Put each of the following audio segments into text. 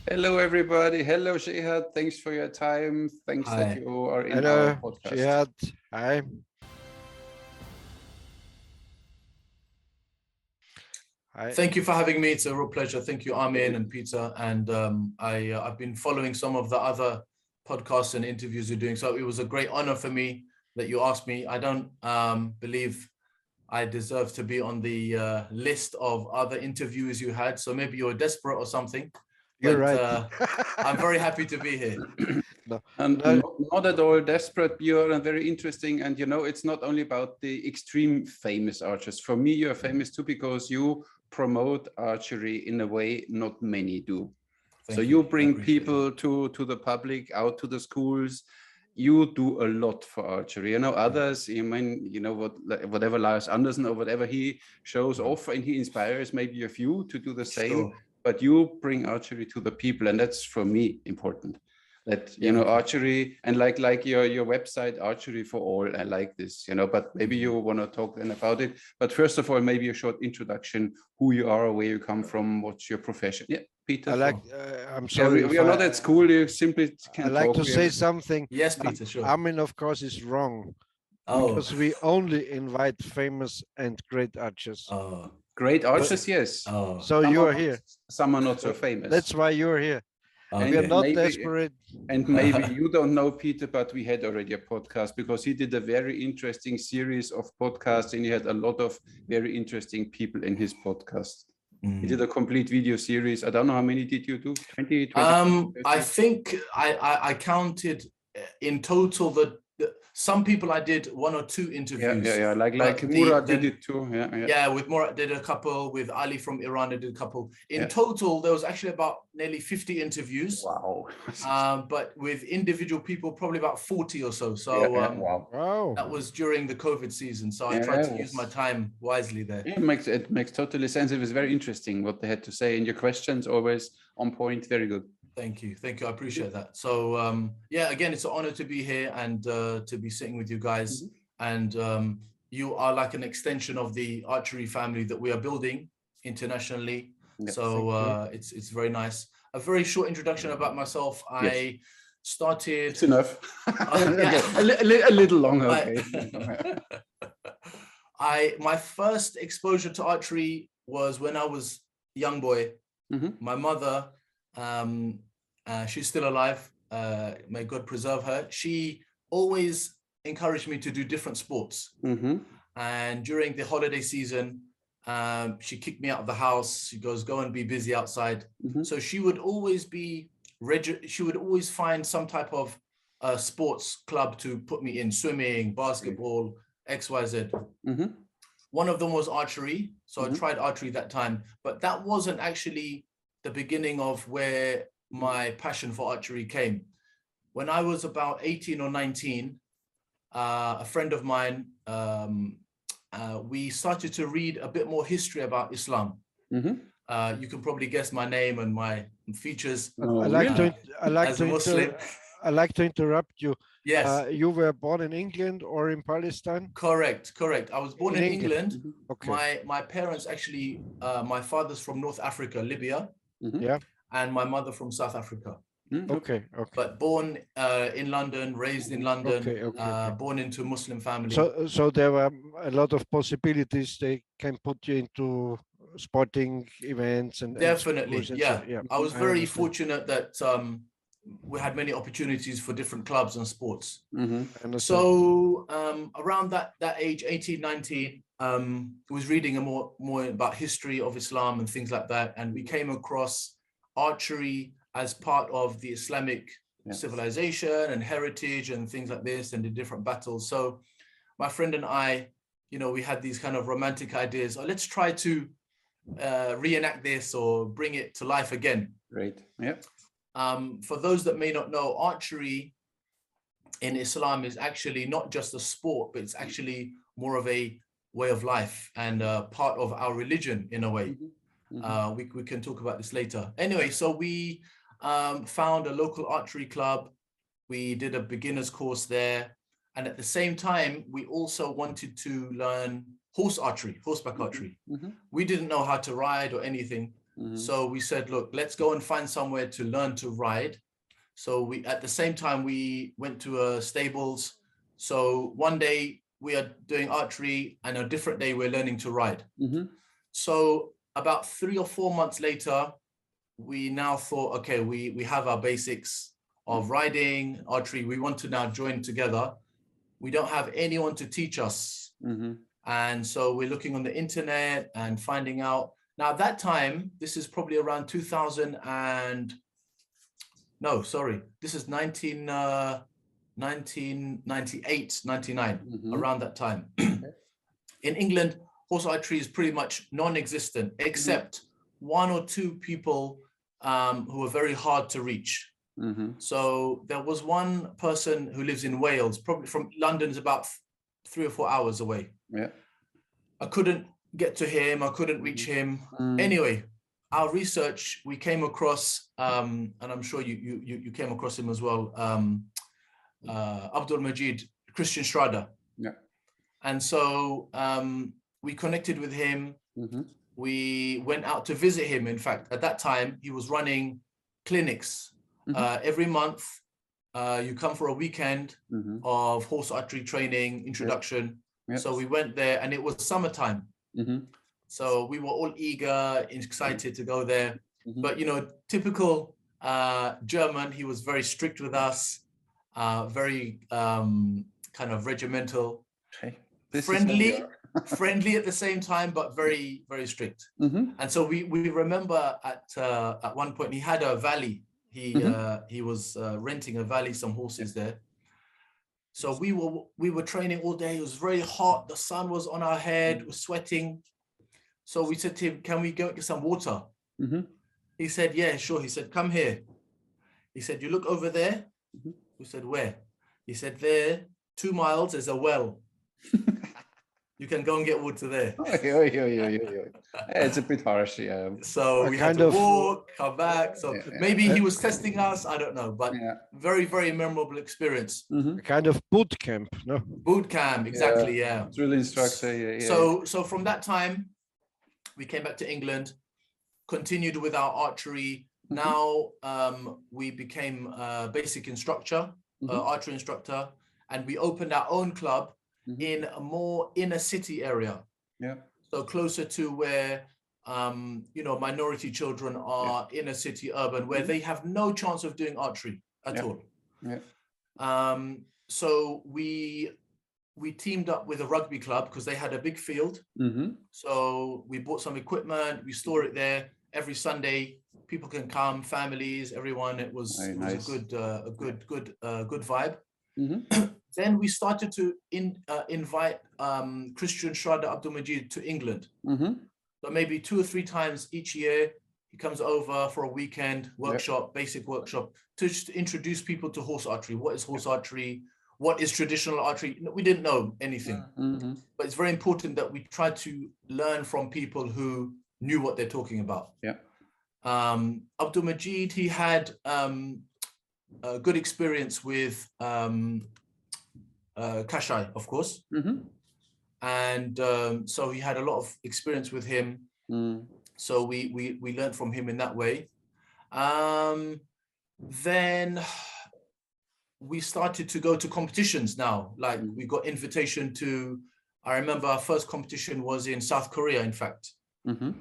Hello, everybody. Hello, Jehad. Thanks for your time. Thanks that Hi. you are in our Hello, podcast. Jehad. Hi. Hi. Thank you for having me. It's a real pleasure. Thank you, Armin and Peter. And I've been following some of the other podcasts and interviews you're doing. So it was a great honor for me that you asked me. I don't believe I deserve to be on the list of other interviews you had. So maybe you're desperate or something. You're But, right. I'm very happy to be here. No, And no. not at all desperate. You're very interesting. And, it's not only about the extreme famous archers. For me, you're famous too because you promote archery in a way not many do. So you bring people to the public, out to the schools. You do a lot for archery. Others, whatever Lars Andersen or whatever he shows off, and he inspires maybe a few to do the same. Sure. But you bring archery to the people, and that's for me important. That archery, and like your website, Archery for All. I like this, but maybe you want to talk then about it. But first of all, maybe a short introduction: who you are, where you come from, what's your profession? Yeah, Peter. I'm sorry. we are not at school. You simply can't. I like talk. to say something. Yes, Peter, sure. Armin, of course, is wrong. Oh. Because we only invite famous and great archers. Great archers, yes. Oh. So you are here. Some are not so famous. That's why you're here. Okay. We are not Maybe- desperate. And maybe you don't know Peter, but we had already a podcast because he did a very interesting series of podcasts, and he had a lot of very interesting people in his podcast. He did a complete video series. I don't know how many did you do? 20? I think I counted in total the some people I did one or two interviews. Yeah. Like But Murat did it too. Yeah, with Murat did a couple, with Ali from Iran I did a couple. In total, there was actually about nearly 50 interviews. Wow. But with individual people, probably about 40 or so. So Wow. that was during the COVID season. So I tried to use my time wisely there. It makes totally sense. It was very interesting what they had to say, and your questions always on point. Very good. Thank you. I appreciate that. So again, it's an honor to be here and to be sitting with you guys. And you are like an extension of the archery family that we are building internationally. Yes, So it's very nice. A very short introduction about myself. I started. It's enough. A little longer. Okay. My first exposure to archery was when I was a young boy. My mother. She's still alive. May God preserve her. She always encouraged me to do different sports. And during the holiday season, she kicked me out of the house. She goes, "Go and be busy outside." So she would always be she would always find some type of sports club to put me in: swimming, basketball, XYZ. One of them was archery. So I tried archery that time, but that wasn't actually the beginning of where my passion for archery came. When I was about 18 or 19, a friend of mine, we started to read a bit more history about Islam. You can probably guess my name and my features. I like to interrupt you. Yes. You were born in England or in Palestine? Correct. I was born in England. Okay. My parents actually, my father's from North Africa, Libya. Yeah. And my mother from South Africa. Okay. But born in London, raised in London, born into a Muslim family. So there were a lot of possibilities. They can put you into sporting events and definitely, and yeah. I was very fortunate that we had many opportunities for different clubs and sports. So around that age, 18, 19, was reading more about history of Islam and things like that, and we came across archery as part of the Islamic civilization and heritage and things like this, and the different battles. So my friend and I, we had these kind of romantic ideas. Oh, let's try to reenact this or bring it to life again. Great. Yeah. For those that may not know, archery in Islam is actually not just a sport, but it's actually more of a way of life and part of our religion in a way. We can talk about this later. Anyway, so we found a local archery club. We did a beginner's course there. And at the same time, we also wanted to learn horseback archery. We didn't know how to ride or anything. So we said, look, let's go and find somewhere to learn to ride. So we, at the same time, we went to stables. So one day we are doing archery and a different day we're learning to ride. So about 3 or 4 months later, we now thought, okay, we have our basics of riding, archery. We want to now join together. We don't have anyone to teach us. And so we're looking on the internet and finding out. Now at that time, this is probably around 2000 and, no, sorry, this is 1998, 99, around that time. In England, horse archery is pretty much non-existent, except 1 or 2 people who are very hard to reach. So there was one person who lives in Wales, probably from London, is about 3 or 4 hours away. I couldn't get to him, I couldn't reach him. Anyway, our research, we came across, and I'm sure you came across him as well, Abdul Majid, Christian Schrader. And so we connected with him. We went out to visit him. In fact, at that time, he was running clinics. Every month, you come for a weekend of horse archery training, introduction. So we went there, and it was summertime. So we were all eager, excited to go there. But, you know, typical German, he was very strict with us, very kind of regimental, friendly, friendly at the same time, but very, very strict. And so we remember at one point, he had a valley. He was renting a valley, some horses there. So we were training all day. It was very hot. The sun was on our head. We're sweating. So we said to him, "Can we go get some water?" He said, "Yeah, sure." He said, "Come here." He said, "You look over there." We said, "Where?" He said, "There, 2 miles, there's a well. You can go and get water there." It's a bit harsh, yeah. So we had to walk, come back. So maybe he was testing us, I don't know, but very, very memorable experience. A kind of boot camp, no? Boot camp, exactly, yeah. Drill instructor, So from that time, we came back to England, continued with our archery. Now we became a basic instructor, archery instructor, and we opened our own club in a more inner city area. So closer to where, you know, minority children are, inner city, urban, where they have no chance of doing archery at all. So we teamed up with a rugby club because they had a big field. So we bought some equipment, we store it there. Every Sunday, people can come, families, everyone. It was a good vibe. Then we started to invite Christian Schrader Abdul Majid to England. So maybe 2 or 3 times each year, he comes over for a weekend workshop, basic workshop, to just introduce people to horse archery. What is horse archery? What is traditional archery? We didn't know anything, but it's very important that we try to learn from people who knew what they're talking about. Abdul Majid, he had a good experience with Kashai, of course. And so he had a lot of experience with him. So we learned from him in that way. Then we started to go to competitions now. Like we got invitation to, I remember our first competition was in South Korea, in fact.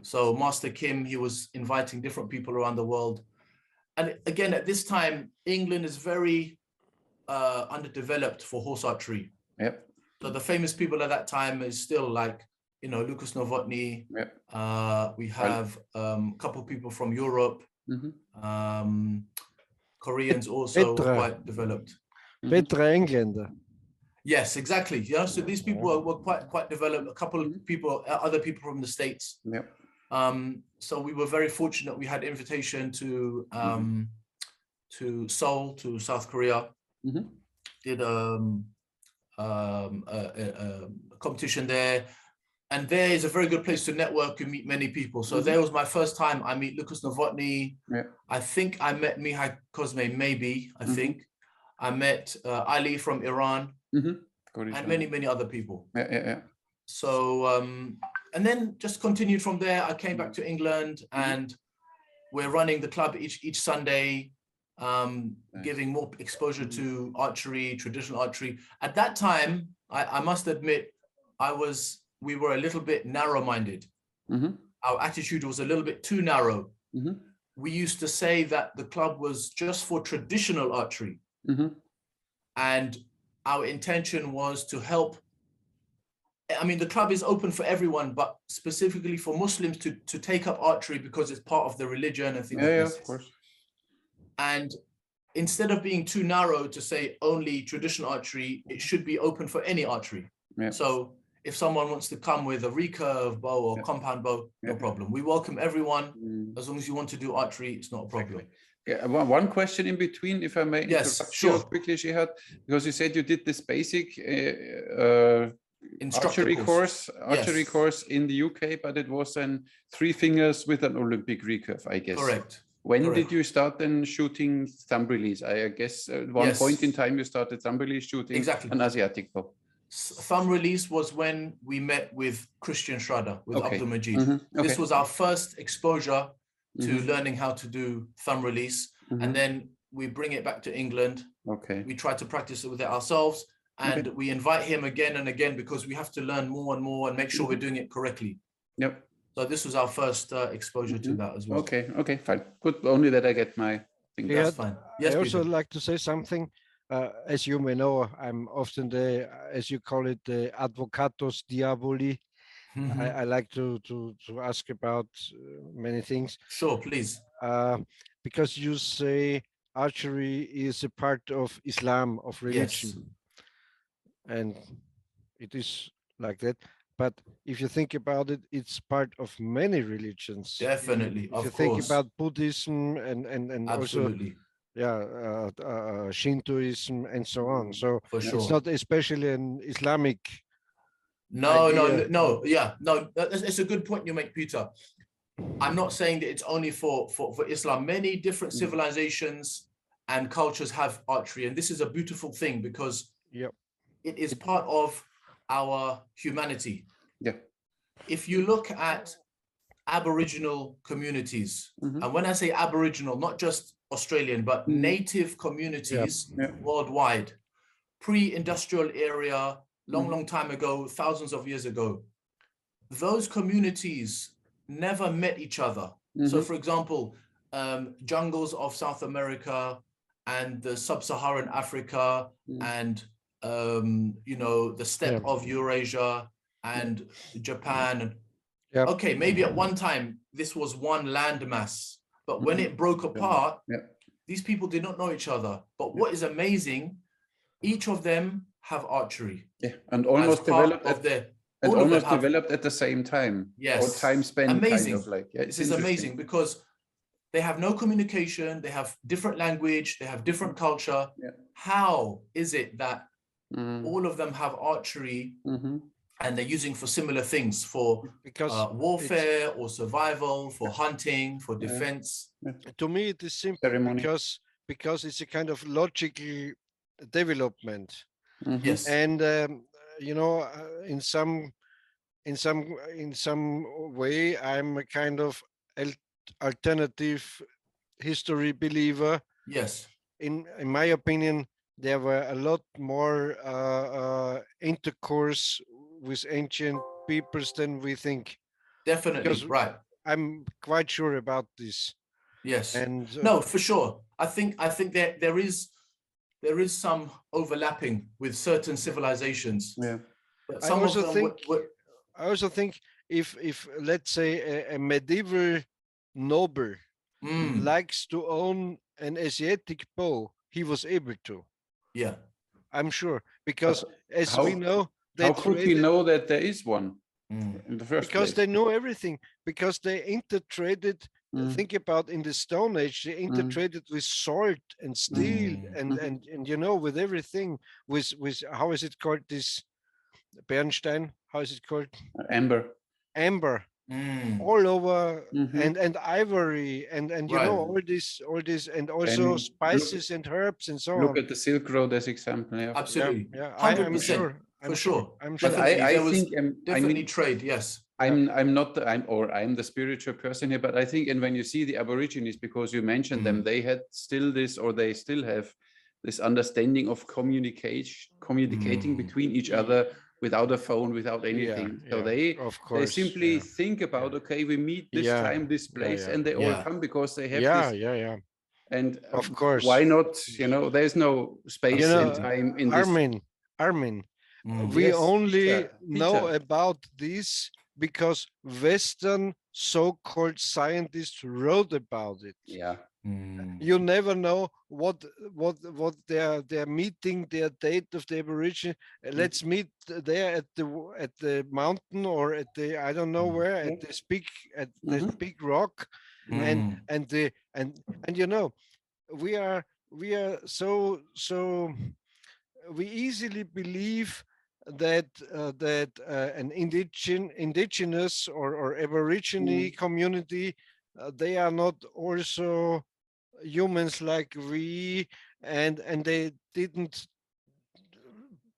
So Master Kim, he was inviting different people around the world. And again, at this time, England is very underdeveloped for horse archery. So the famous people at that time is still like, you know, Lucas Novotny. We have a couple of people from Europe. Koreans also quite developed. Petra Englander. Yes, exactly. Yeah, so these people were quite developed. A couple of people, other people from the States. So we were very fortunate. We had invitation to Seoul, to South Korea. Did a competition there, and there is a very good place to network and meet many people. So there was my first time I meet Lucas Novotny. I think I met Mihai Cosme, maybe, I think. I met Ali from Iran, and many other people. So, and then just continued from there. I came back to England, and we're running the club each Sunday, giving more exposure to archery, traditional archery. At that time, I must admit, we were a little bit narrow-minded. Our attitude was a little bit too narrow. We used to say that the club was just for traditional archery. And our intention was to help. I mean, the club is open for everyone, but specifically for Muslims to take up archery because it's part of the religion and things like this. Of course. And instead of being too narrow to say only traditional archery, it should be open for any archery. So if someone wants to come with a recurve bow or compound bow, no problem. We welcome everyone. As long as you want to do archery, it's not a problem. Yeah, one question in between, if I may interrupt you quickly, Jehad, because you said you did this basic archery course in the UK, but it was then 3 fingers with an Olympic recurve, I guess. Correct. When did you start then shooting thumb release? I guess at one point in time you started thumb release shooting an Asiatic bow. Thumb release was when we met with Christian Schrader, with Abdul Majid. This was our first exposure to learning how to do thumb release. And then we bring it back to England. We try to practice it with it ourselves. And we invite him again and again because we have to learn more and more and make sure we're doing it correctly. So this was our first exposure to that as well. Okay, fine. Good, only that I get my thing. Yeah, that's fine. Yes, I also like to say something. As you may know, I'm often the, as you call it, the advocatus diaboli. I like to ask about many things. Sure, please. Because you say archery is a part of Islam, of religion. And it is like that. But if you think about it, it's part of many religions. Definitely, if you think about Buddhism and absolutely. Also Shintoism and so on. So for sure. It's not especially an Islamic. No, it's a good point you make, Peter. I'm not saying that it's only for Islam. Many different civilizations and cultures have archery, and this is a beautiful thing because it is part of our humanity. If you look at Aboriginal communities, and when I say Aboriginal, not just Australian, but native communities worldwide, pre-industrial area, long time ago, thousands of years ago, those communities never met each other. So for example, jungles of South America and the sub-Saharan Africa and the steppe of Eurasia and Japan. Okay, maybe at one time this was one landmass, but when it broke apart, these people did not know each other. But what is amazing, each of them have archery. And almost developed developed at the same time. Or time spent. Amazing. Kind of like, this is amazing because they have no communication, they have different language, they have different culture. How is it that all of them have archery and they're using for similar things, for warfare or survival, for hunting, for defense? To me, it is simple because it's a kind of logical development. And in some way, I'm a kind of alternative history believer. In my opinion, there were a lot more intercourse with ancient peoples than we think. Definitely, right. I'm quite sure about this. And no, for sure. I think that there is some overlapping with certain civilizations. But I also think if let's say a medieval noble likes to own an Asiatic bow, he was able to. I'm sure, because as we know, how could we know that there is one in the first because place? They know everything, because they intertraded. Think about in the Stone Age, they intertraded with sword and steel and with everything, with how is it called, this Bernstein? How is it called? Amber. All over, and ivory and all this and also spices and herbs and so on. Look at the Silk Road as example. Absolutely. 100%. For sure. I'm sure. Definitely, I think definitely trade. I'm the spiritual person here, but I think, and when you see the Aborigines, because you mentioned them, they had still this, or they still have this understanding of communicating between each other without a phone, without anything. So they simply think about, okay, we meet this time, this place, and they all come because they have this. And of course, why not? You know, there's no space and time in this. Armin, we only know about this because Western so-called scientists wrote about it. Yeah. You never know what their meeting, their date of the Aborigine. Let's meet there at the mountain, or at the, I don't know where, at this big rock, and you know, we are so we easily believe that an indigenous or Aborigine community, they are not also humans like we, and they didn't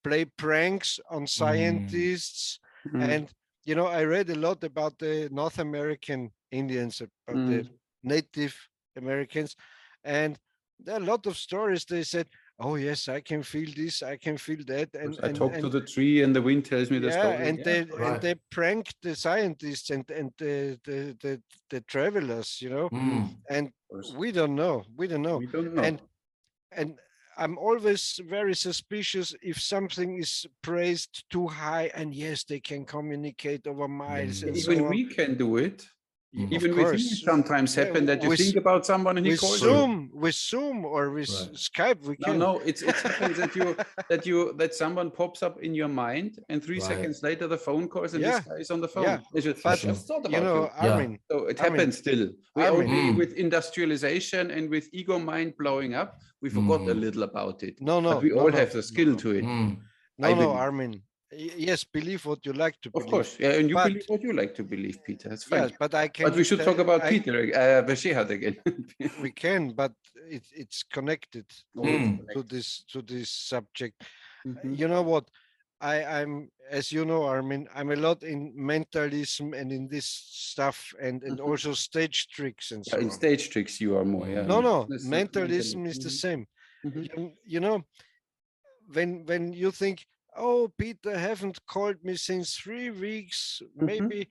play pranks on scientists. And you know, I read a lot about the North American Indians, about the Native Americans, and there are a lot of stories. They said, oh yes, I can feel this, I can feel that, and I talk to the tree and the wind tells me the story. And they pranked the scientists and the travelers, you know. And we don't know. And I'm always very suspicious if something is praised too high, and yes, they can communicate over miles. And even we can do it. Even with you, sometimes happen that you think about someone and he calls you. With Zoom or with Skype, we can. No, it happens that someone pops up in your mind, and 3 seconds later the phone calls and this guy is on the phone. But you know, Armin. So it happens still. We only, with industrialization and with ego mind blowing up, we forgot a little about it. But we all have the skill to it. No, Armin. Yes, believe what you like to believe. Of course, yeah, and you believe what you like to believe, Peter. That's fine. Yes, but I can. But we should talk about Peter, Jehad again. We can, but it's connected to this subject. You know what? I'm, as you know, Armin, I'm a lot in mentalism and in this stuff, and also stage tricks and so on. In stage tricks, you are more. Yeah. No, mentalism is the same. You know, when you think, oh, Peter haven't called me since 3 weeks, maybe.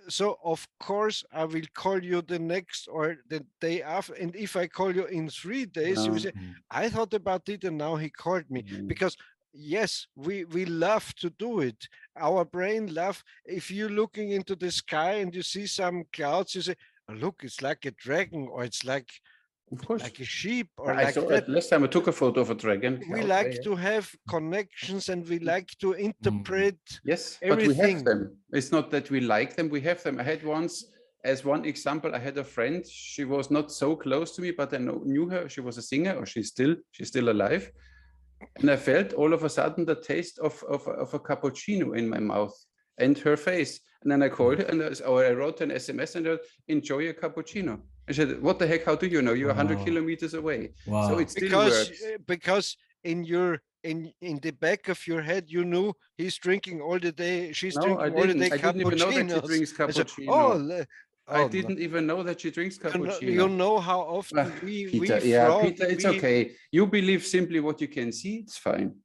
So of course I will call you the next or the day after. And if I call you in 3 days, you will say, I thought about it and now he called me. Because yes, we love to do it. Our brain love. If you're looking into the sky and you see some clouds, you say, oh, look, it's like a dragon, or it's like a sheep, or I saw that last time I took a photo of a dragon. We like to have connections and we like to interpret everything. But we have them. It's not that we like them, we have them. I had once, as one example, I had a friend. She was not so close to me, but I knew her. She was a singer, or she's still alive. And I felt all of a sudden the taste of a cappuccino in my mouth and her face. And then I called her, and I wrote an SMS and I said, enjoy your cappuccino. I said, what the heck, how do you know? You're 100 kilometers away. So it still works. Because in the back of your head, you knew he's drinking all the day. She's drinking all the day cappuccino. I didn't even know that she drinks cappuccino. I didn't even know that she drinks cappuccino. You know how often Peter, Peter, it's okay. You believe simply what you can see. It's fine.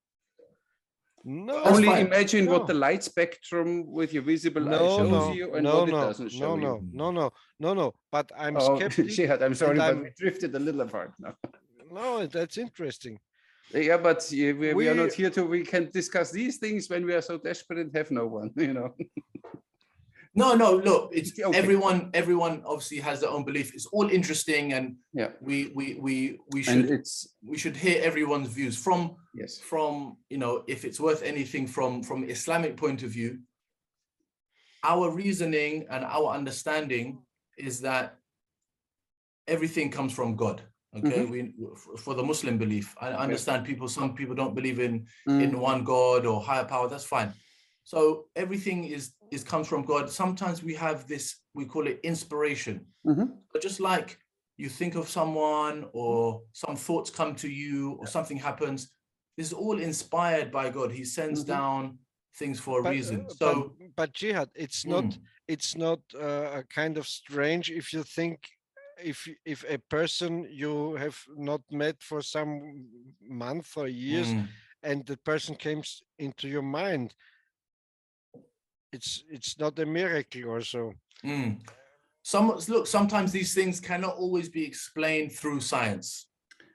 No, only imagine what the light spectrum with your visible eye shows you and what it doesn't show you. No. But I'm skeptic. Jehad, I'm sorry, but we drifted a little apart now. No, that's interesting. Yeah, but we are not here to. We can discuss these things when we are so desperate and have no one. You know. No. Look, it's okay. Everyone obviously has their own belief. It's all interesting, and we should hear everyone's views from you know, if it's worth anything from Islamic point of view. Our reasoning and our understanding is that everything comes from God. Okay, for the Muslim belief, I understand some people don't believe in one God or higher power. That's fine. So everything comes from God. Sometimes we have this, we call it inspiration. But just like you think of someone or some thoughts come to you or something happens, this is all inspired by God. He sends down things for a reason. So, but Jihad, it's not a kind of strange if you think if a person you have not met for some month or years, and the person comes into your mind, it's not a miracle or so. Sometimes these things cannot always be explained through science.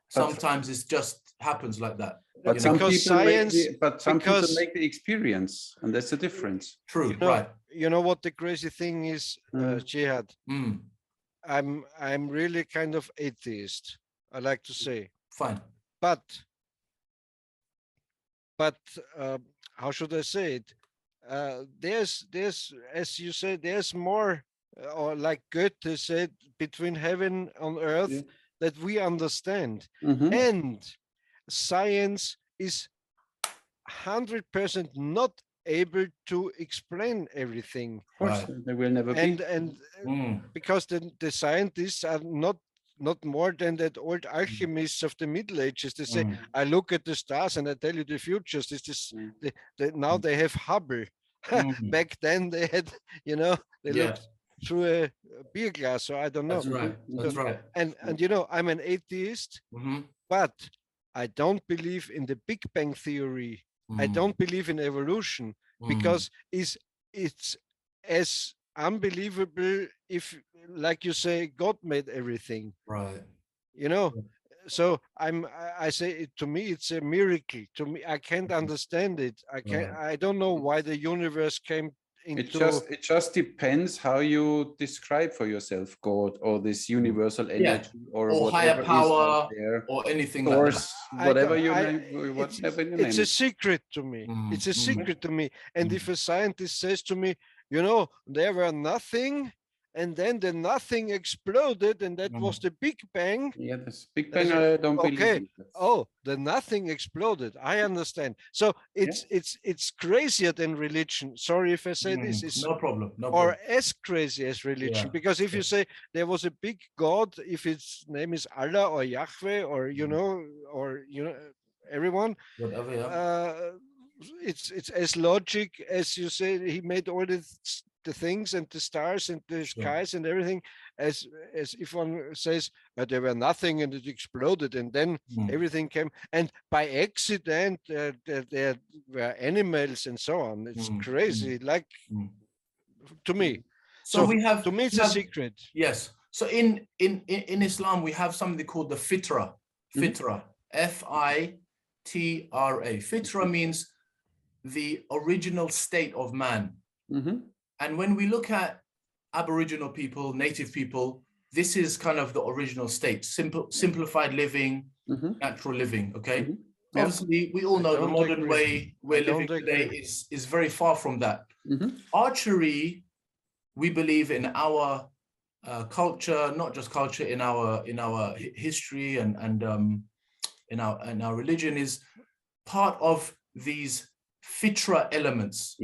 Sometimes it just happens like that. But some people make the experience, and that's the difference. True, right? You know what the crazy thing is, Jihad? I'm really kind of atheist, I like to say. Fine. But how should I say it? There's as you say, there's more, or like Goethe said, between heaven and earth that we understand, and science is 100% not able to explain everything. Of course, they will never be. And because the scientists are not more than that old alchemists of the Middle Ages. They say, I look at the stars and I tell you the futures. This is now they have Hubble. Back then they had, they looked through a beer glass. So I don't know. That's right. That's right. And I'm an atheist, but I don't believe in the Big Bang theory. I don't believe in evolution, because it's as unbelievable if, like you say, God made everything. Right. So I say, to me it's a miracle. To me, I can't understand it. I don't know why the universe came into. It just depends how you describe for yourself God, or this universal energy, or higher power, or anything like that. Whatever you name, whatever you name. It's a secret to me. It's a secret to me. And if a scientist says to me, there were nothing, and then the nothing exploded, and that was the Big Bang. Yeah, this Big Bang, I don't believe in. Oh, the nothing exploded. I understand. So it's crazier than religion. Sorry if I say this. It's no problem. Or as crazy as religion. Because if you say there was a big God, if its name is Allah or Yahweh, or everyone, whatever, it's as logic as you say he made all the things and the stars and the skies and everything, as if one says there were nothing and it exploded and then everything came, and by accident there were animals and so on. It's crazy, like to me. So we have, to me it's a secret. Yes. So in Islam we have something called the fitra. Fitra, Fitra. Fitra means the original state of man. And when we look at Aboriginal people, native people, this is kind of the original state, simplified living, natural living, okay? Obviously, we all know the modern way we're living today is very far from that. Archery, we believe in our culture, not just culture, in our history and in our religion, is part of these fitra elements.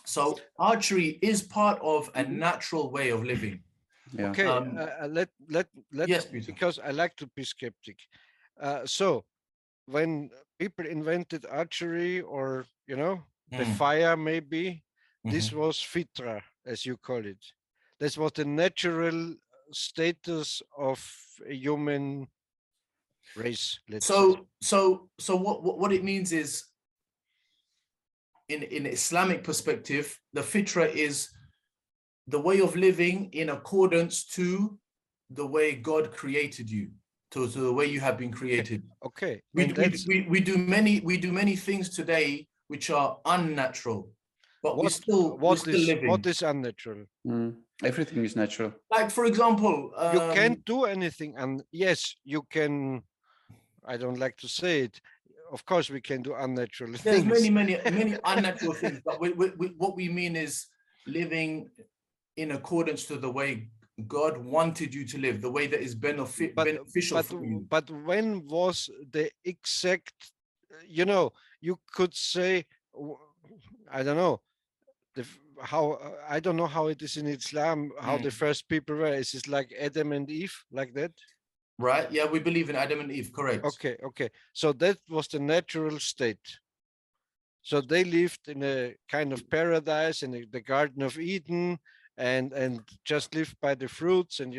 So archery is part of a natural way of living. Okay, yes, because I like to be skeptic. So when people invented archery, or the fire, maybe this was fitra, as you call it. This was the natural status of a human race. So what it means is, in Islamic perspective, the fitra is the way of living in accordance to the way God created you, to the way you have been created. Okay. We do many things today which are unnatural, but we're still living. What is unnatural? Everything is natural. Like, for example, you can't do anything, and yes, you can. I don't like to say it. Of course, we can do unnatural things. There's many unnatural things, but what we mean is living in accordance to the way God wanted you to live, the way that is beneficial for you. But when was the exact, you could say, I don't know, I don't know how it is in Islam, how the first people were. Is it like Adam and Eve, like that? Right. Yeah, we believe in Adam and Eve. Correct. Okay. So that was the natural state. So they lived in a kind of paradise in the Garden of Eden, and just lived by the fruits, and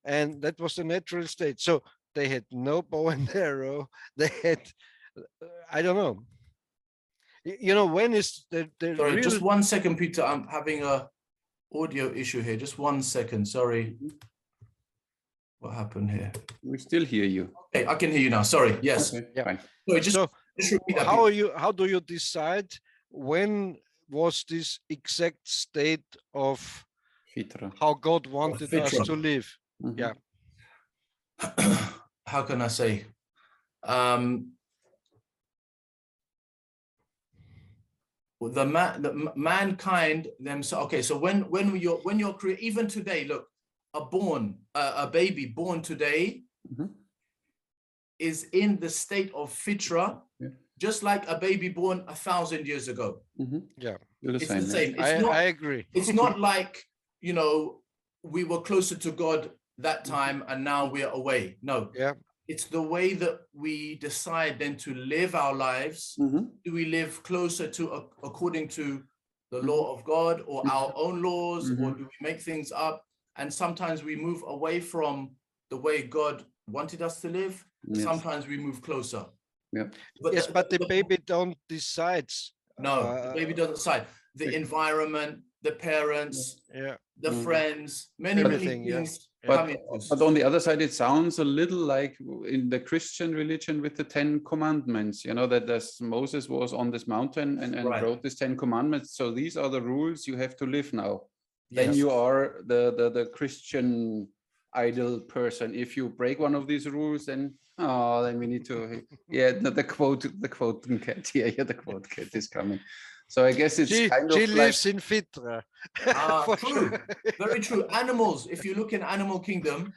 and that was the natural state. So they had no bow and arrow. They had, I don't know. When is the Sorry, real... just 1 second, Peter. I'm having a audio issue here. Just 1 second. Sorry. What happened here? We still hear you. Okay, I can hear you now. Sorry. Yes. Okay, Yeah. fine. Sorry, just repeat that, how do you decide when was this exact state of Fitra. how God wanted us Fitra. to live? Mhm. Yeah. How can I say? The mankind themselves. Okay, so when you're created, even today, look, a baby born today is in the state of fitra, just like a baby born 1,000 years ago. Yeah, it's the same. I agree. It's not like we were closer to God that time and now we're away. No. Yeah. It's the way that we decide then to live our lives. Do we live closer to according to the law of God or our own laws, or do we make things up? And sometimes we move away from the way God wanted us to live. Yes. Sometimes we move closer. Yeah. But the baby don't decide. No, the baby doesn't decide. The environment, the parents, the friends, many things. But on the other side, it sounds a little like in the Christian religion with the 10 commandments, that Moses was on this mountain and wrote this 10 commandments. So these are the rules you have to live now. Yes. Then you are the Christian ideal person. If you break one of these rules, then we need to, the quote cat. Yeah, the quote cat is coming. So I guess it's she lives in fitra. True, very true. Animals, if you look in animal kingdom,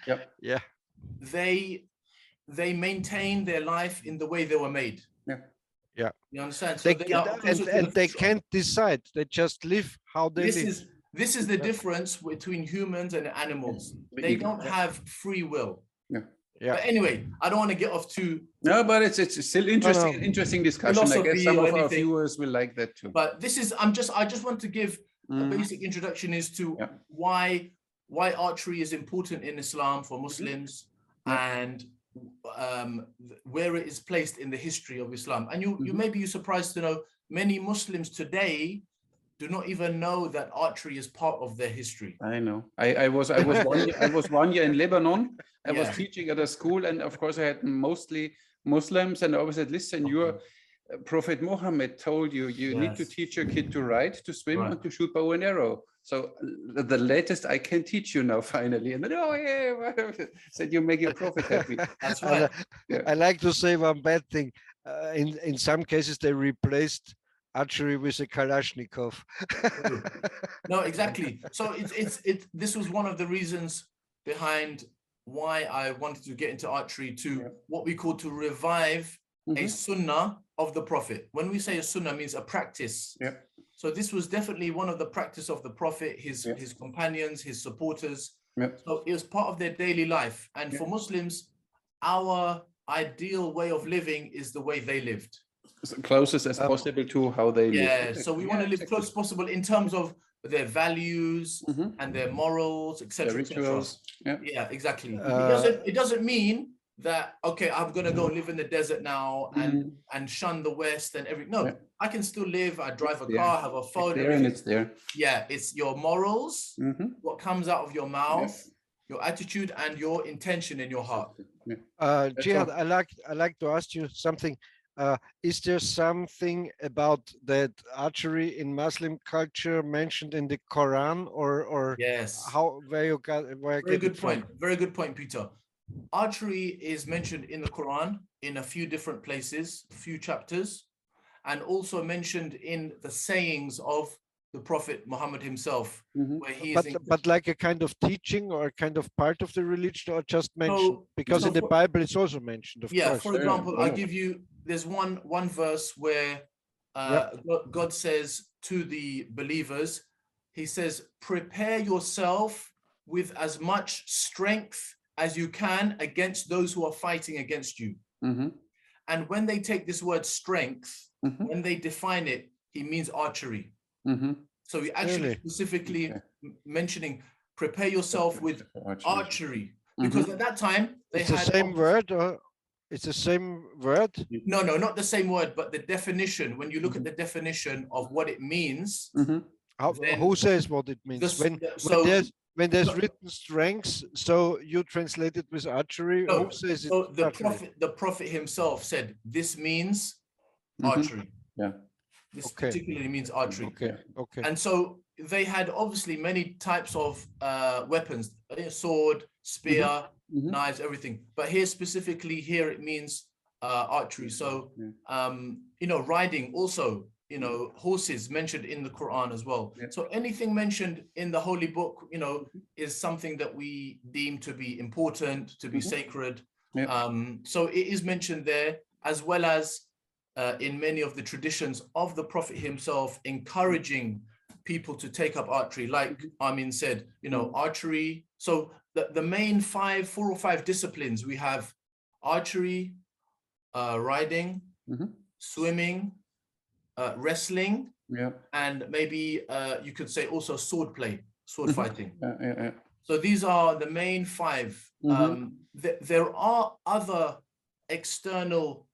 they maintain their life in the way they were made. Yeah. You understand? So they can't decide. They just live how they live. This is the difference between humans and animals. They don't have free will. Yeah. But anyway, I don't want to get off too. No, but it's still interesting. Interesting discussion. I guess some of our viewers will like that too. But this is I just want to give a basic introduction as to why archery is important in Islam for Muslims and where it is placed in the history of Islam. And you may be surprised to know many Muslims today do not even know that archery is part of their history. I know. I was 1 year in Lebanon. I was teaching at a school, and of course I had mostly Muslims, and I always said, listen, your Prophet Muhammad told you need to teach your kid to ride, to swim, and to shoot bow and arrow. So the latest I can teach you now, finally. And then, said you make your prophet happy. That's right. I like to say one bad thing. In some cases, they replaced archery with a Kalashnikov. No, exactly. So this was one of the reasons behind why I wanted to get into archery, to what we call to revive a sunnah of the Prophet. When we say a sunnah, means a practice. So this was definitely one of the practice of the Prophet, his companions, his supporters. So it was part of their daily life. And for Muslims, our ideal way of living is the way they lived. As closest as possible to how they live. Yeah, so we want to live close as possible in terms of their values and their morals, etc. Rituals. Yeah, exactly. It doesn't mean that, okay, I'm going to go live in the desert now and shun the West and everything. No, I can still live. I drive a car, have a phone. It's there. Yeah, it's your morals, what comes out of your mouth, your attitude, and your intention in your heart. Jehad, I like to ask you something. Is there something about that archery in Muslim culture mentioned in the Quran, or where you got very good point. Very good point, Peter. Archery is mentioned in the Quran in a few different places, a few chapters, and also mentioned in the sayings of the Prophet Muhammad himself, where he is but like a kind of teaching or a kind of part of the religion, or just mentioned? Because in the Bible it's also mentioned, of course. For example, I give you, there's one verse where God says to the believers, he says, prepare yourself with as much strength as you can against those who are fighting against you. And when they take this word strength, when they define it, he means archery. So he actually specifically mentioning, prepare yourself with archery. Because at that time, they had the same word, or it's the same word? No, not the same word, but the definition. When you look at the definition of what it means, who says what it means? When there's written strengths, so you translate it with archery. No, who says it? So the prophet himself said this means archery. This particularly means archery. Okay. And so they had obviously many types of weapons: sword, spear, knives, everything. But here specifically, it means archery. So riding also. Horses mentioned in the Quran as well. So anything mentioned in the Holy Book, is something that we deem to be important, to be sacred. So it is mentioned there, as well as in many of the traditions of the Prophet himself, encouraging people to take up archery. Like Armin said, archery. So the main 4 or 5 disciplines we have: archery, riding, swimming, wrestling, and maybe you could say also sword fighting. So these are the main 5. There are other external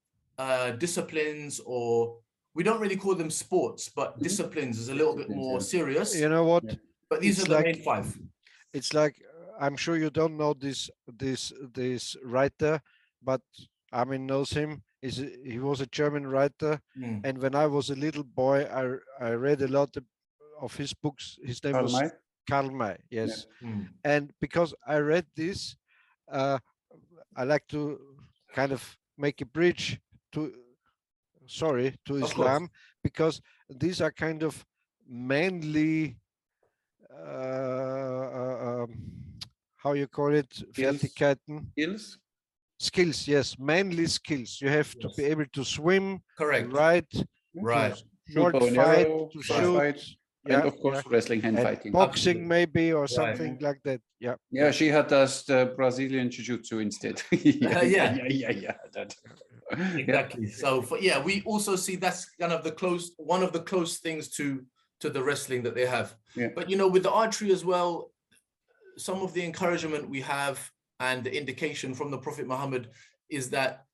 disciplines, or we don't really call them sports, but disciplines is a little bit more serious. You know what? But these are the main 5. It's like, I'm sure you don't know this writer, but Armin knows him. He was a German writer, and when I was a little boy, I read a lot of his books. His name was Karl May. Yes, and because I read this, I like to kind of make a bridge to Islam, because these are kind of manly, how you call it, skills, yes, manly skills. You have to be able to swim, right, short fight, to shoot, and of course wrestling, hand fighting, boxing maybe, or something like that. She had us the Brazilian jiu-jitsu instead. Exactly. So we also see that's kind of one of the close things to the wrestling that they have. But with the archery as well, some of the encouragement we have and the indication from the Prophet Muhammad is that,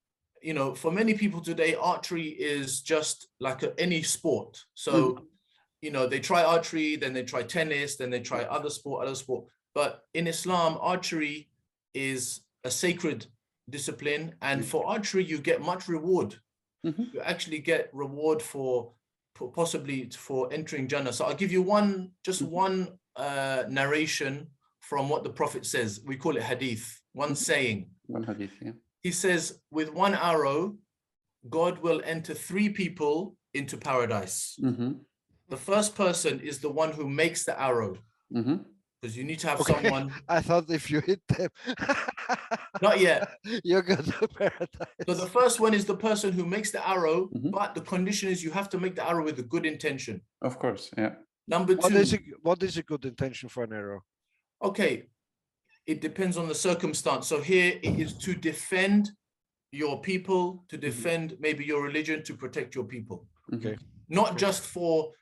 for many people today, archery is just like any sport. So, they try archery, then they try tennis, then they try other sport. But in Islam, archery is a sacred discipline. And for archery, you get much reward. You actually get reward possibly for entering Jannah. So I'll give you one narration from what the Prophet says. We call it hadith, one saying. One hadith, He says, with one arrow, God will enter 3 people into paradise. The first person is the one who makes the arrow. Because you need to have someone. I thought if you hit them. Not yet. You're going to paradise. So the first one is the person who makes the arrow, but the condition is you have to make the arrow with a good intention. Of course, Number 2. What is a good intention for an arrow? Okay, it depends on the circumstance. So here it is to defend your people, to defend maybe your religion, to protect your people. Okay. Not just for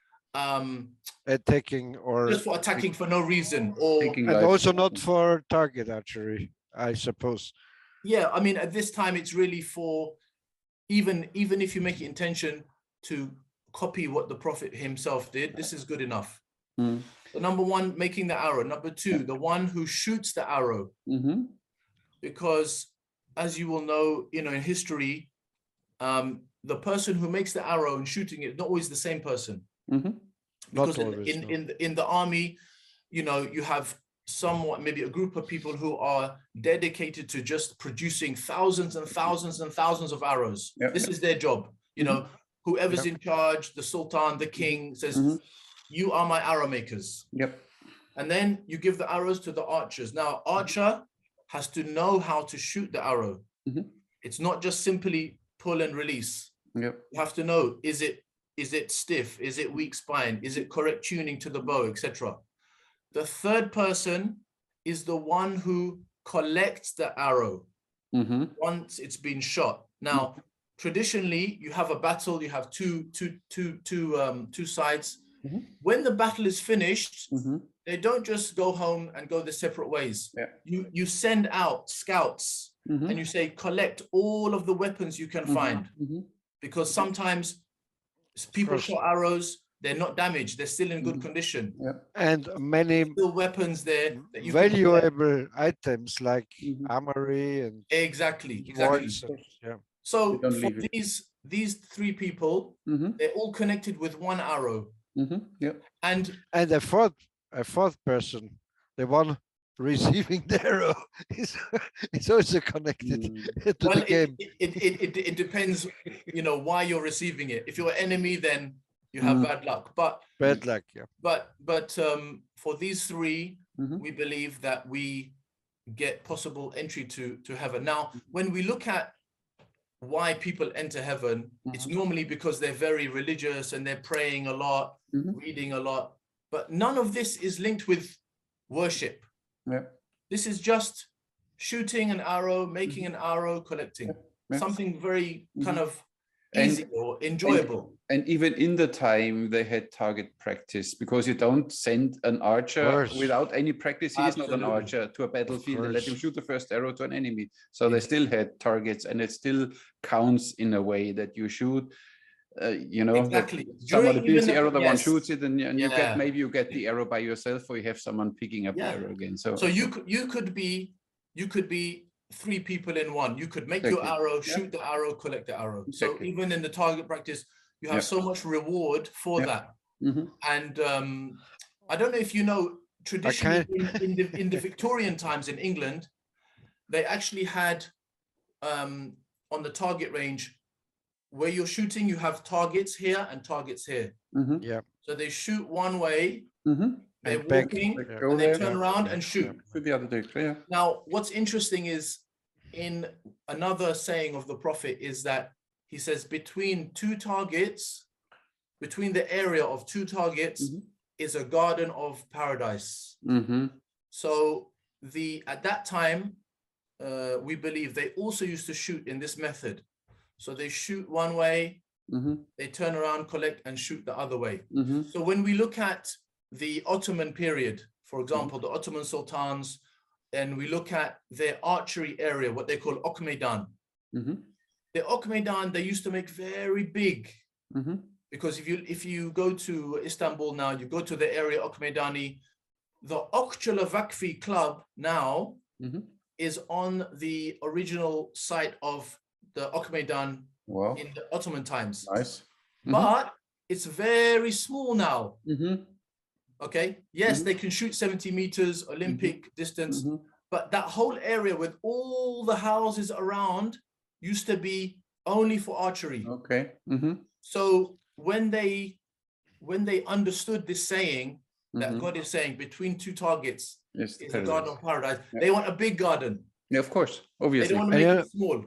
attacking, or just for attacking for no reason, or and also not for target archery, I suppose. I mean, at this time it's really for even if you make it intention to copy what the Prophet himself did, this is good enough. So number 1, making the arrow. Number 2, the one who shoots the arrow. Because as you will know, in history, the person who makes the arrow and shooting it is not always the same person. Because in the army, you have somewhat maybe a group of people who are dedicated to just producing thousands and thousands and thousands of arrows. This is their job. Whoever's in charge, the Sultan, the king, says, you are my arrow makers. And then you give the arrows to the archers. Now, archer has to know how to shoot the arrow. It's not just simply pull and release. You have to know, is it stiff? Is it weak spine? Is it correct tuning to the bow, etc.? The third person is the one who collects the arrow once it's been shot. Now, traditionally you have a battle, you have two sides. When the battle is finished, they don't just go home and go their separate ways. You send out scouts and you say, collect all of the weapons you can find, because sometimes people shot arrows, they're not damaged, they're still in good condition. And many still weapons there that you valuable items like armory and exactly. So for these three people, they're all connected with one arrow. And a fourth person, the one receiving the arrow, is also connected to the game. It depends, you know, why you're receiving it. If you're an enemy, then you have bad luck. But for these three, we believe that we get possible entry to heaven. Now, when we look at why people enter heaven, it's normally because they're very religious and they're praying a lot, reading a lot. But none of this is linked with worship. This is just shooting an arrow, making an arrow, collecting. Something very kind of easy or enjoyable. And even in the time they had target practice, because you don't send an archer without any practice. He is not an archer to a battlefield and let him shoot the first arrow to an enemy. So they still had targets, and it still counts in a way that you shoot. You know, somebody builds the arrow, the one shoots it, and you get, maybe you get the arrow by yourself, or you have someone picking up the arrow again. So you could be three people in one. You could make your arrow, shoot the arrow, collect the arrow. So even in the target practice, you have so much reward for that. And I don't know if you know, traditionally in the Victorian times in England, they actually had on the target range, where you're shooting, you have targets here and targets here. So they shoot one way, they're walking, and they turn around and shoot. The other direction, Now, what's interesting is, in another saying of the Prophet, is that he says between two targets, between the area of two targets, is a garden of paradise. So at that time, we believe they also used to shoot in this method. So they shoot one way, they turn around, collect, and shoot the other way. So when we look at the Ottoman period, for example, the Ottoman sultans, and we look at their archery area, what they call Ok Meydan. The Ok Meydan, they used to make very big, because if you go to Istanbul now, you go to the area Ok Meydani, the Okçulu Vakfi Club now is on the original site of the Ok Meydan in the Ottoman times. But it's very small now. Okay, yes, they can shoot 70 meters Olympic distance, but that whole area with all the houses around used to be only for archery. So when they understood this saying, that God is saying between two targets is a garden of paradise, they want a big garden. Yeah, of course, obviously. They don't want to make it small.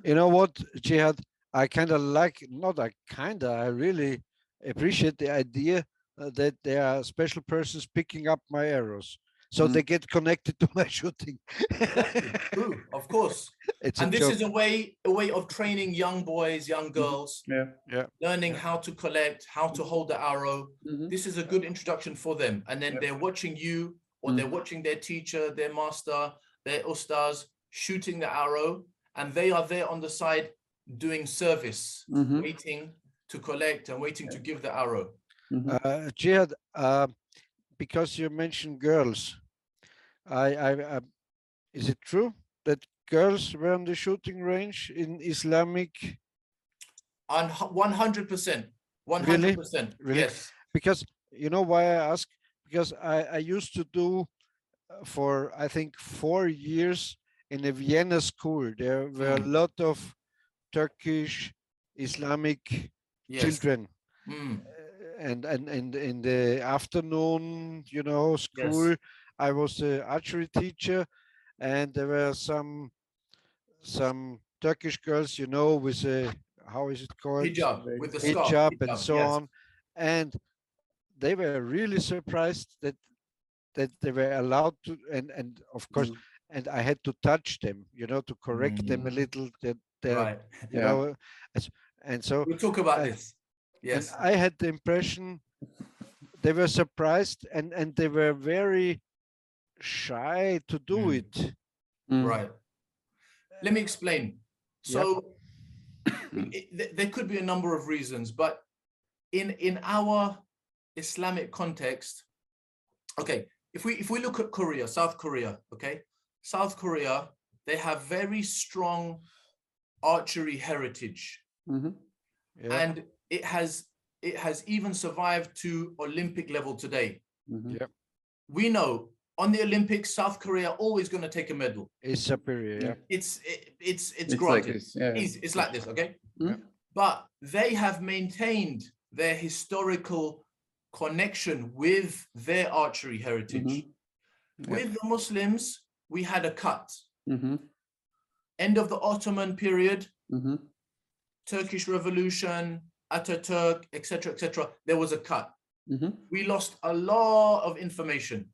You know what, Jehad? I kind of like, I really appreciate the idea that there are special persons picking up my arrows, so they get connected to my shooting. True, of course. And this is a way of training young boys, young girls, learning how to collect, how to hold the arrow. This is a good introduction for them. And then they're watching you, or they're watching their teacher, their master, their ustaz shooting the arrow, and they are there on the side doing service, waiting to collect and waiting to give the arrow. Jehad, because you mentioned girls, is it true that girls were on the shooting range in Islamic? 100%. 100%. Really? Yes. Because you know why I ask? Because I used to do for, I think, 4 years in a Vienna school. There were a lot of Turkish Islamic children. And in the afternoon, you know, school, I was an archery teacher, and there were some Turkish girls, you know, with a, how is it called? Hijab, with the hijab and so on. And they were really surprised that they were allowed to, and of course, and I had to touch them, you know, to correct them a little, that Right. You know, and so we'll talk about this. Yes. And I had the impression they were surprised and they were very shy to do it. Right. Let me explain. So there could be a number of reasons, but in our Islamic context, okay, if we look at Korea, South Korea, okay, South Korea, they have very strong archery heritage, and it has even survived to Olympic level today. We know on the Olympics, South Korea always going to take a medal. It's superior. It's granted. Like this, it's like this, okay? But they have maintained their historical connection with their archery heritage. With the Muslims, we had a cut. End of the Ottoman period, Turkish Revolution, Ataturk, etc., there was a cut. We lost a lot of information.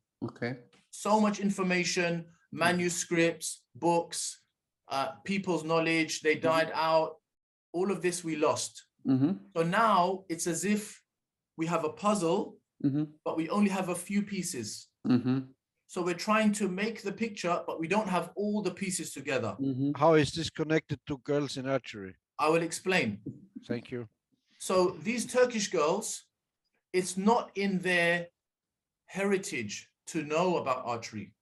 So much information, manuscripts, books, people's knowledge, they died out. All of this we lost. So now it's as if we have a puzzle, but we only have a few pieces. So we're trying to make the picture, but we don't have all the pieces together. How is this connected to girls in archery? I will explain. Thank you. So these Turkish girls, it's not in their heritage to know about archery,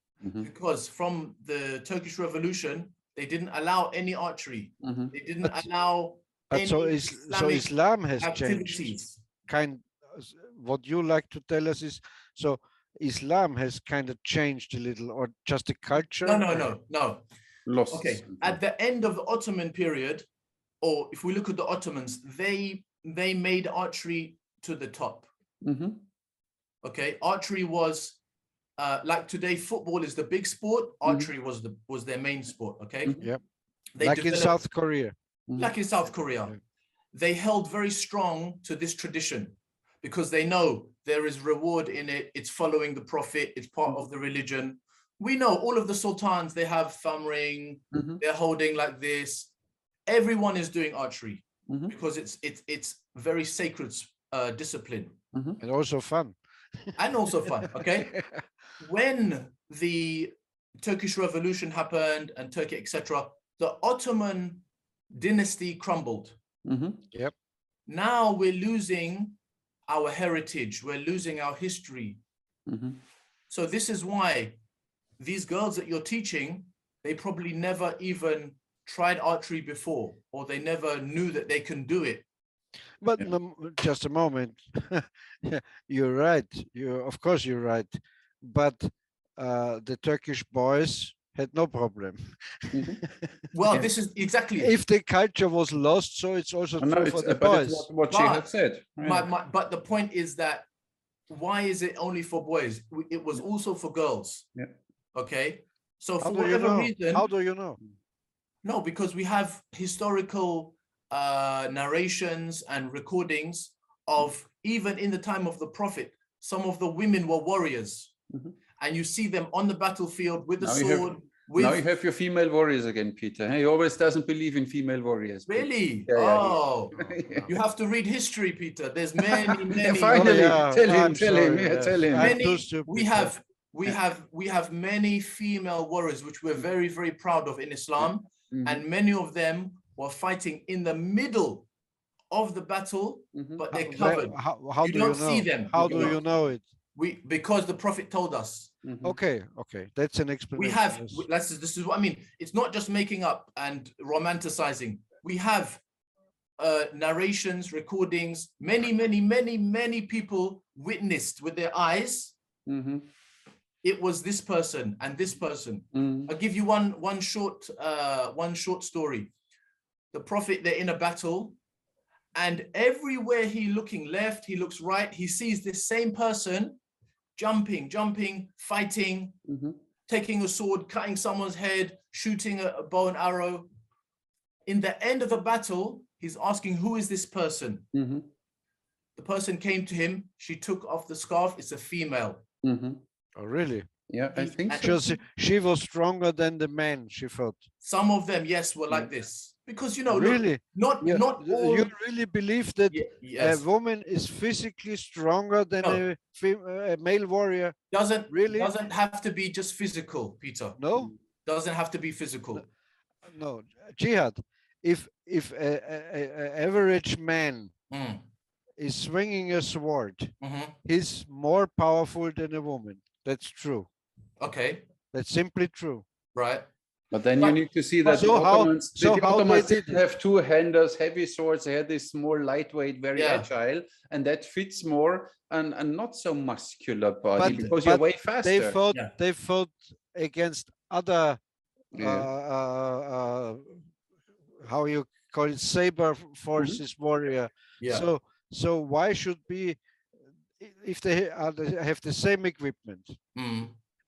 because from the Turkish Revolution, they didn't allow any archery. They didn't allow any Islamic Islam has activities. Changed. What you like to tell us is, so Islam has kind of changed a little, or just the culture? No. Lost. Okay, at the end of the Ottoman period, or if we look at the Ottomans, they made archery to the top. Okay, archery was like today, football is the big sport. Archery was their main sport. Okay. Like in South Korea. Like in South Korea, they held very strong to this tradition because they know there is reward in it. It's following the Prophet. It's part of the religion. We know all of the sultans, they have thumb ring. They're holding like this. Everyone is doing archery because it's very sacred discipline. And also fun. And also fun, okay? When the Turkish Revolution happened and Turkey, etc., the Ottoman dynasty crumbled. Now we're losing our heritage. We're losing our history. So this is why these girls that you're teaching, they probably never even tried archery before, or they never knew that they can do it. But just a moment. You're right. Of course you're right. But the Turkish boys had no problem. Well, this is exactly it. If the culture was lost, so it's also true for the boys. It's what Jehad said. But the point is that why is it only for boys? It was also for girls. Okay. So for whatever reason. How do you know? No, because we have historical narrations and recordings of, even in the time of the Prophet, some of the women were warriors. And you see them on the battlefield with the sword. Now you have your female warriors again, Peter. He always doesn't believe in female warriors. Really? You have to read history, Peter. There's many. Finally, tell him. We have many female warriors, which we're very, very proud of in Islam. And many of them were fighting in the middle of the battle, but they're covered. How you do don't you know? see them. How do you know it? Because the Prophet told us. Okay, that's an explanation. This is what I mean. It's not just making up and romanticizing. We have narrations, recordings. Many people witnessed with their eyes. It was this person and this person. I'll give you one short story. The Prophet, they're in a battle, and everywhere he looking left, he looks right, he sees this same person jumping, fighting, taking a sword, cutting someone's head, shooting a bow and arrow. In the end of the battle, he's asking, who is this person? The person came to him, she took off the scarf, it's a female. Oh, really? Yeah, I think so. She was stronger than the men, she thought. Some of them, yes, were like this. Because, you know, really, look, not all. you really believe that yes. a woman is physically stronger than a male warrior? Doesn't have to be just physical, Peter. No, doesn't have to be physical. No, Jihad. If a average man is swinging a sword, he's more powerful than a woman. That's true. Okay. That's simply true. Right. But then you need to see that the Ottomans didn't have two-handers, heavy swords. They had this more lightweight, very agile, and that fits more and not so muscular body, because you're way faster. They fought against other how you call it, saber forces warrior. So why should be, if they have the same equipment?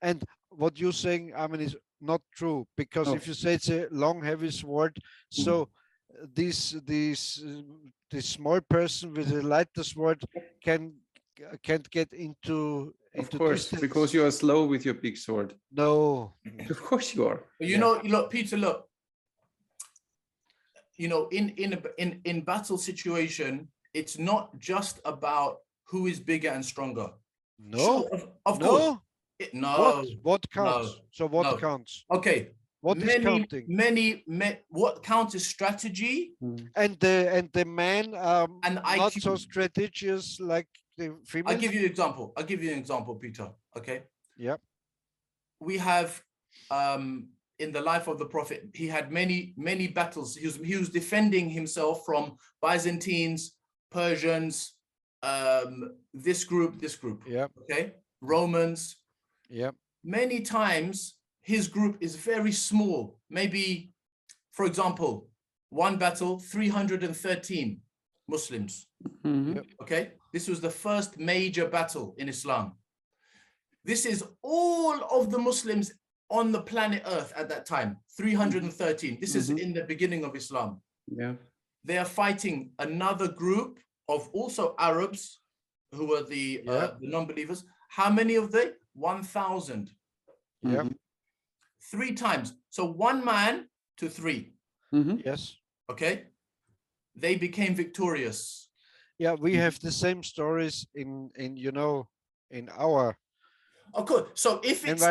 And what you're saying, Armin, is not true, because if you say it's a long heavy sword, so this small person with a lighter sword can't get into course distance. Because you are slow with your big sword. No, of course you are. But you know, look, Peter, look, you know, in battle situation, it's not just about who is bigger and stronger. No, sure, of course. No. What counts? No, so what counts? Okay. What is counting? What counts is strategy. And the men are and not IQ. So strategious like the females. I'll give you an example, Peter. Okay. Yep. We have in the life of the Prophet, he had many battles. He was defending himself from Byzantines, Persians, this group. Yep. Okay. Romans. Yep. Many times his group is very small. Maybe, for example, one battle, 313 Muslims. Yep. Okay. This was the first major battle in Islam. This is all of the Muslims on the planet Earth at that time, 313. This is in the beginning of Islam. Yeah. They are fighting another group of also Arabs who were the non-believers. How many of they? 1,000. Yeah. 3 times. So 1 man to 3. Yes. Okay. They became victorious. Yeah, we have the same stories in you know, in our. Of course. So if it's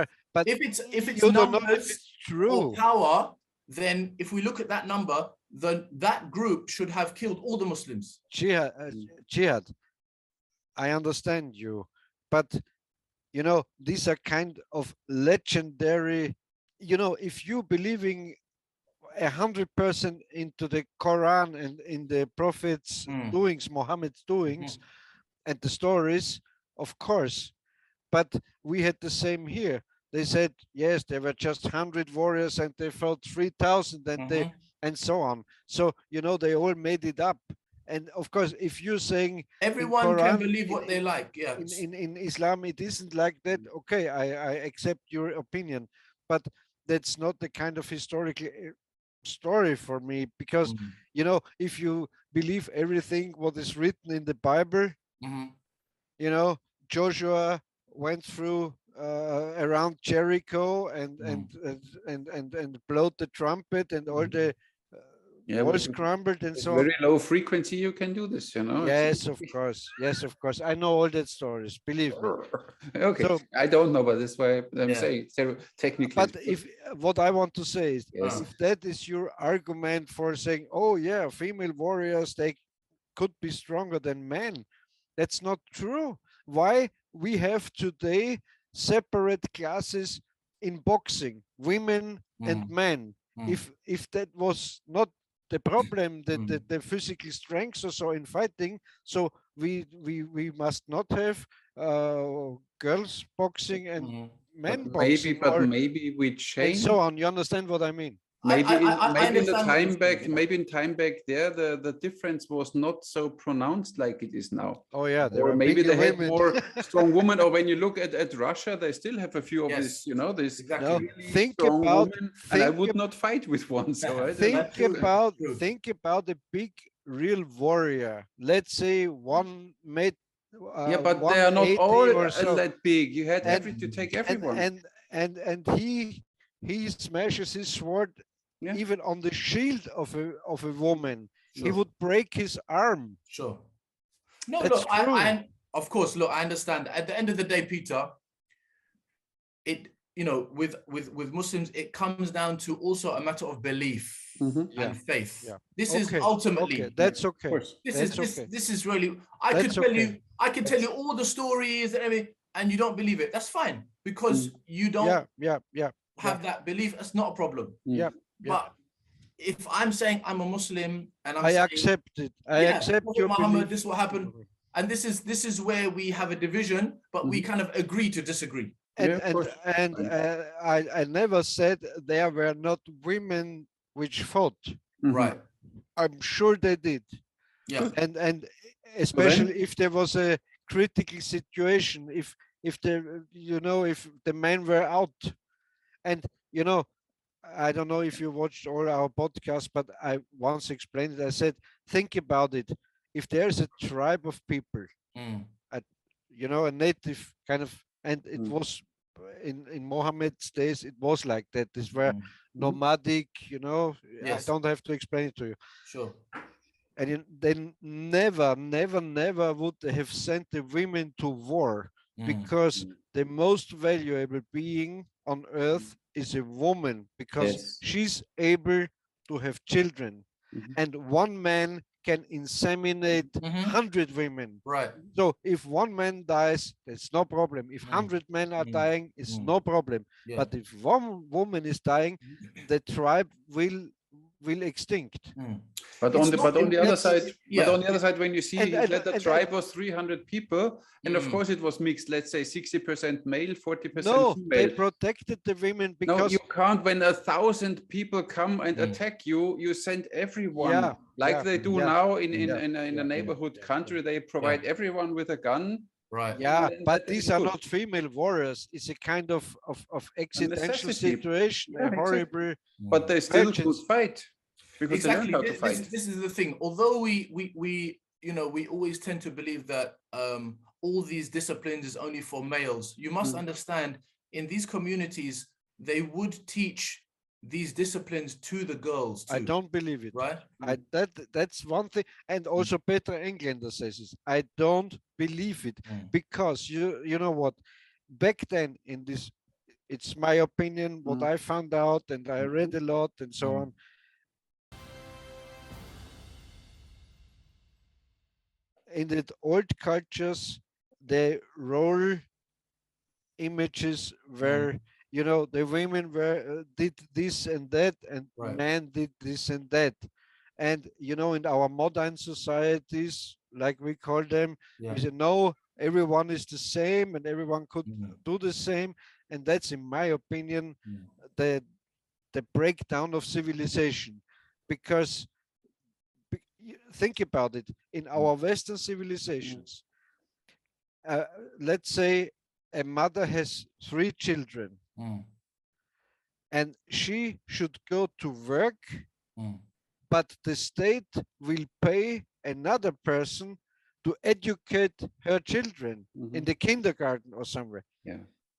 if it's you numbers don't know if it's true or power, then if we look at that number, then that group should have killed all the Muslims. Jihad, I understand you, but you know, these are kind of legendary. You know, if you believing 100% into the Quran and in the Prophet's doings, Muhammad's doings, and the stories, of course. But we had the same here. They said, yes, there were just 100 warriors and they fought 3,000 and and so on. So, you know, they all made it up. And of course, if you're saying everyone Quran, can believe what they like, in Islam, it isn't like that. Okay, I accept your opinion, but that's not the kind of historical story for me, because you know, if you believe everything what is written in the Bible, you know, Joshua went through around Jericho and blowed the trumpet and all the walls crumbled and so on. Very low frequency, you can do this, you know. Yes, of course. Yes, of course. I know all that stories. Believe me. Okay, so, I don't know, but that's why I'm saying so technically. But if what I want to say is, if that is your argument for saying, oh yeah, female warriors, they could be stronger than men, that's not true. Why we have today separate classes in boxing, women and men? If that was not the problem, that the physical strength or so in fighting, so we must not have girls boxing and men boxing. But maybe we change and so on. You understand what I mean? Maybe in time back there, the difference was not so pronounced like it is now. Oh yeah, or maybe they had more strong women. Or when you look at Russia, they still have a few of these, you know, this really strong women, and I would not fight with one. So think about the big real warrior. Let's say 1 made. But they are not all that big. You had to take everyone. And he smashes his sword even on the shield of a woman, Sure. he would break his arm. Sure. No, That's look, true. I of course, look, I understand. At the end of the day, Peter, it, you know, with Muslims, it comes down to also a matter of belief and faith. Yeah. This is ultimately. Okay. That's okay. This is really. I could tell you all the stories and everything, and you don't believe it. That's fine, because you don't have that belief. That's not a problem. Yeah. But if I'm saying I'm a Muslim and I accept it. I accept your Muhammad, belief. this will happen. And this is where we have a division, but we kind of agree to disagree. I never said there were not women which fought. Right. I'm sure they did. Yeah. And especially if there was a critical situation, if the, you know, if the men were out, and you know, I don't know if you watched all our podcasts, but I once explained it. I said, think about it. If there's a tribe of people, you know, a native kind of, and it was in Mohammed's days, it was like that. These were nomadic, you know. Yes. I don't have to explain it to you. Sure. And they never would have sent the women to war, because the most valuable being on earth is a woman, because she's able to have children, and one man can inseminate 100 women. Right. So if one man dies, it's no problem. If 100 men are dying, it's no problem. Yeah. But if one woman is dying, the tribe will extinct. But on the other side, when you see that the tribe was 300 people, and of course it was mixed, let's say 60% male, 40% no, female. they protected the women, because no, you can't. When 1,000 people come and attack you, you send everyone they do now in a neighborhood country. They provide everyone with a gun. Right. Yeah, but these are not female warriors. It's a kind of accidental situation, a horrible. But they still could fight, because they learn how to fight. This is the thing. Although we you know, we always tend to believe that all these disciplines is only for males. You must understand, in these communities, they would teach these disciplines to the girls too. I don't believe it. Right. That's one thing. And also Peter Englander says this. I don't believe it, because you know what, back then in this, it's my opinion, what I found out, and I read a lot and so on. In the old cultures, the role images were, you know, the women were did this and that, and men did this and that. And you know, in our modern societies, like we call them, we say no, everyone is the same and everyone could do the same. And that's, in my opinion, the breakdown of civilization. Because think about it, in our Western civilizations, let's say a mother has 3 children, and she should go to work, but the state will pay another person to educate her children in the kindergarten or somewhere.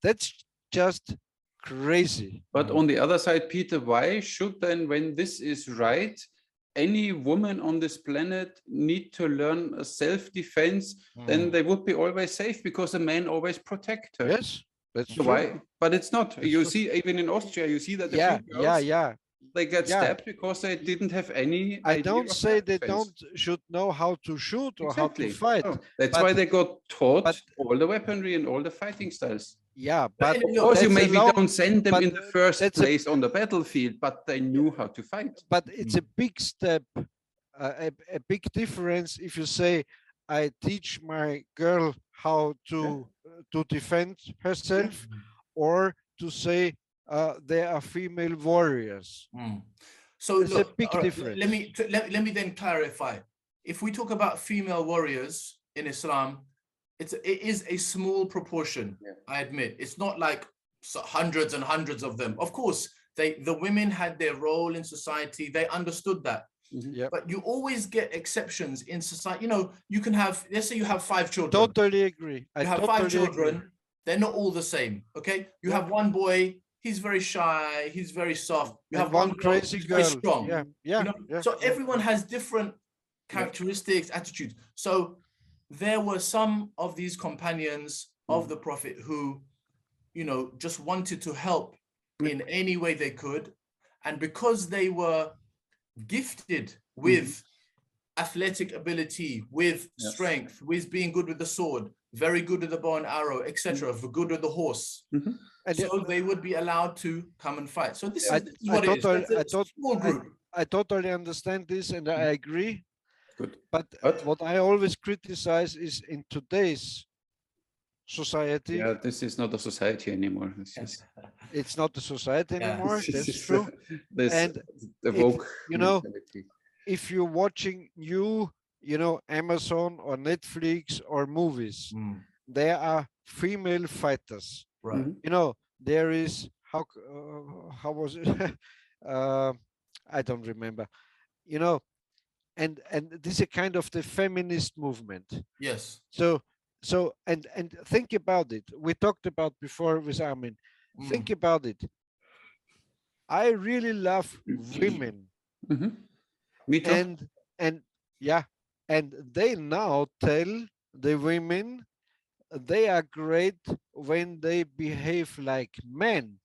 That's just crazy. But on the other side, Peter, why should then, when this is right, any woman on this planet need to learn self-defense? Then they would be always safe, because the men always protect her. Yes, that's so why? But it's not. That's you see, even in Austria, you see that the girls, they get stabbed because they didn't have any. I don't say they should know how to shoot or how to fight. No. That's why they got taught all the weaponry and all the fighting styles. Yeah, but of course you maybe don't send them in the first place on the battlefield, but they knew how to fight. But it's a big step, a big difference if you say, I teach my girl how to defend herself, or to say they are female warriors. So it's a big difference. Let me then clarify. If we talk about female warriors in Islam, it is a small proportion. I admit, it's not like hundreds and hundreds of them. Of course, the women had their role in society. They understood that. But you always get exceptions in society. You know, you can have, let's say you have 5 children. Totally agree. You have 5 children. They're not all the same. Okay, you have one boy. he's very shy, he's very soft. You And have one one crazy who's girl. very strong. Yeah, You know? So everyone has different characteristics, attitudes. So there were some of these companions of the Prophet who, you know, just wanted to help in any way they could. And because they were gifted with athletic ability, with strength, with being good with the sword, very good with the bow and arrow, etc., good with the horse. So they would be allowed to come and fight. So this is what it is. It's a small group. I totally understand this and I agree. Good. But what I always criticize is in today's society. Yeah, this is not a society anymore. It's not a society anymore. That's true. And the woke, you know, if you're watching new, you know, Amazon or Netflix or movies, there are female fighters. Right. You know, there is how was it? I don't remember. You know, and this is a kind of the feminist movement. Yes. So and think about it. We talked about before with Armin. Think about it. I really love women. Me too. And yeah, and they now tell the women they are great when they behave like men.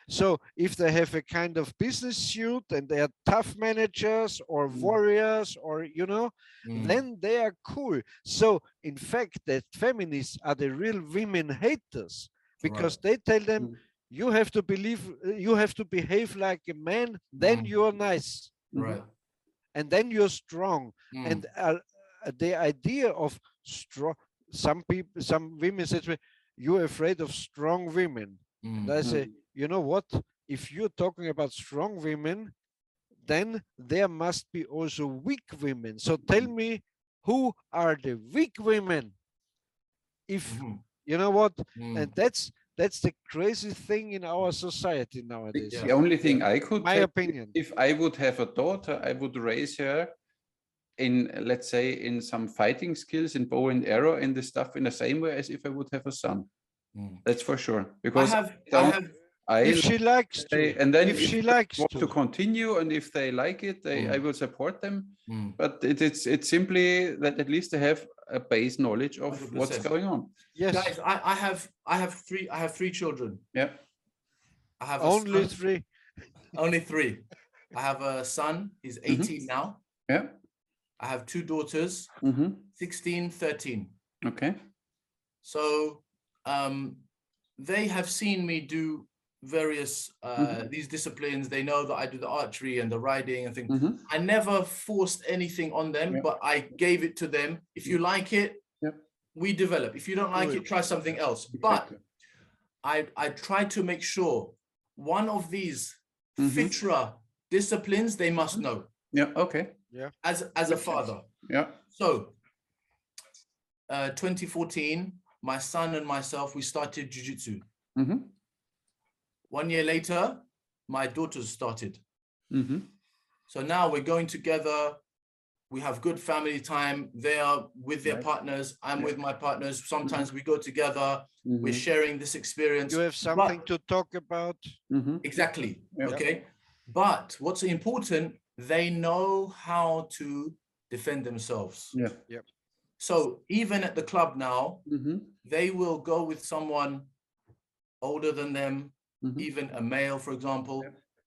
So if they have a kind of business suit and they are tough managers or warriors or, you know, then they are cool. So in fact, that feminists are the real women haters because they tell them, you have to believe, you have to behave like a man, then you're nice. Right. And then you're strong. And the idea of strong, some women say to me, you're afraid of strong women. And I say, you know what? If you're talking about strong women, then there must be also weak women. So tell me, who are the weak women? If you know what, and that's the crazy thing in our society nowadays. The only thing I could, my opinion, if I would have a daughter, I would raise her in, let's say, in some fighting skills, in bow and arrow, and the stuff in the same way as if I would have a son. That's for sure. Because if she likes to, and then if she likes to continue, and if they like it, I will support them. But it's simply that at least they have a base knowledge of 100%. What's going on. Yes, guys, I have three children. Yeah, I have only three. Only three. I have a son. He's 18 now. Yeah. I have two daughters. 16, 13. Okay. So they have seen me do various these disciplines. They know that I do the archery and the riding and things. I never forced anything on them, but I gave it to them. If you like it, we develop. If you don't like it, try something else. But I try to make sure one of these fitra disciplines they must know. Yeah. Okay. Yeah. As a father. Yeah. So 2014, my son and myself, we started jiu-jitsu. 1 year later, my daughters started. So now we're going together. We have good family time. They are with their partners. I'm with my partners. Sometimes we go together. We're sharing this experience. You have something to talk about. Exactly. Okay. But what's important, they know how to defend themselves. Yeah. So even at the club now, they will go with someone older than them, even a male, for example.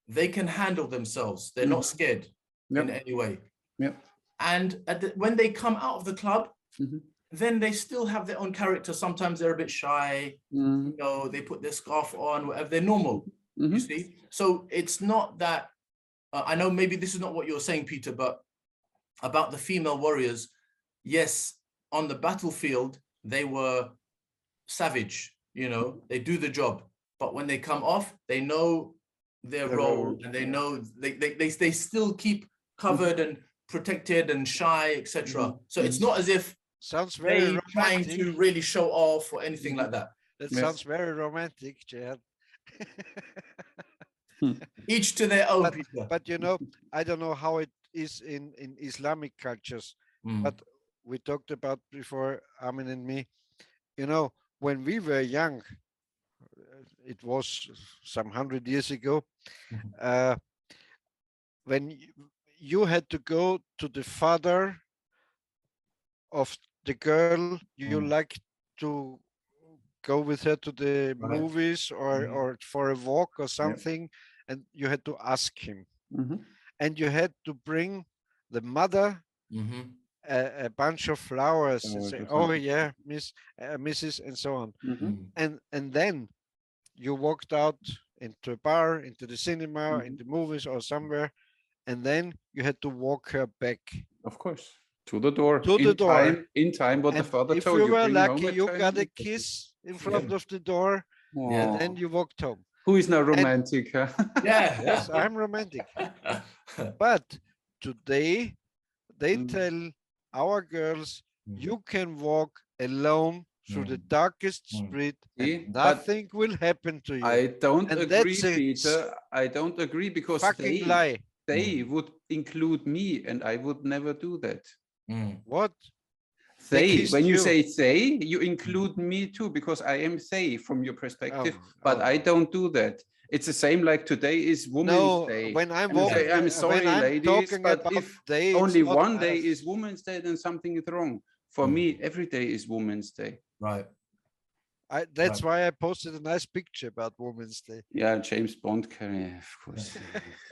They can handle themselves. They're not scared in any way. And when they come out of the club, then they still have their own character. Sometimes they're a bit shy. You know, they put their scarf on, whatever. They're normal, you see. So it's not that, I know maybe this is not what you're saying, Peter, but about the female warriors, yes, on the battlefield, they were savage, you know, they do the job. But when they come off, they know their role, and they know they still keep covered and protected and shy, etc. So it's not as if sounds very romantic, trying to really show off or anything like that. That sounds very romantic, Jehad. Each to their own. But you know, I don't know how it is in Islamic cultures, but we talked about before, Armin and me, you know, when we were young, it was some 100 years ago, when you had to go to the father of the girl you like to go with her to the movies or for a walk or something, and you had to ask him. And you had to bring the mother a bunch of flowers and say, oh yeah, Mrs. and so on. And then you walked out into a bar, into the cinema, in the movies or somewhere, and then you had to walk her back. Of course. To the door. To the door. In time, what and the father if told you you. were lucky, you got a kiss in front of the door, Aww. and then you walked home. Who is now romantic? Yeah. Yes, I'm romantic. But today, they tell our girls, you can walk alone through the darkest street and nothing will happen to you. I don't agree, Peter. I don't agree because they would include me and I would never do that. What? When you say they, you include me too, because I am they from your perspective, but I don't do that. It's the same like today is Women's Day. When I'm walking, I'm sorry, ladies, but if only one day is Women's Day, then something is wrong. For me, every day is Women's Day. Right. That's why I posted a nice picture about Women's Day. Yeah, James Bond career, of course.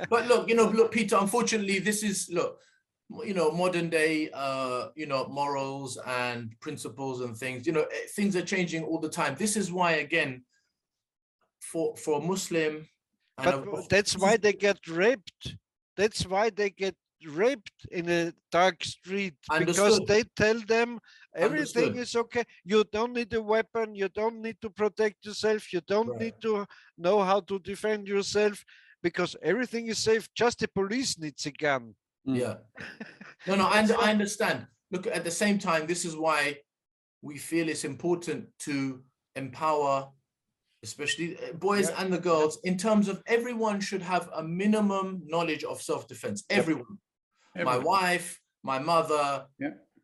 But look, Peter, unfortunately, this is, modern day, morals and principles and things, things are changing all the time. This is why, again, for a Muslim. But that's why they get raped. That's why they get raped in a dark street. Because they tell them everything is okay. You don't need a weapon. You don't need to protect yourself. You don't need to know how to defend yourself because everything is safe. Just the police needs a gun. Yeah. No, I understand. Look, at the same time, this is why we feel it's important to empower, especially boys and the girls, in terms of everyone should have a minimum knowledge of self-defense. Everyone. My wife, my mother,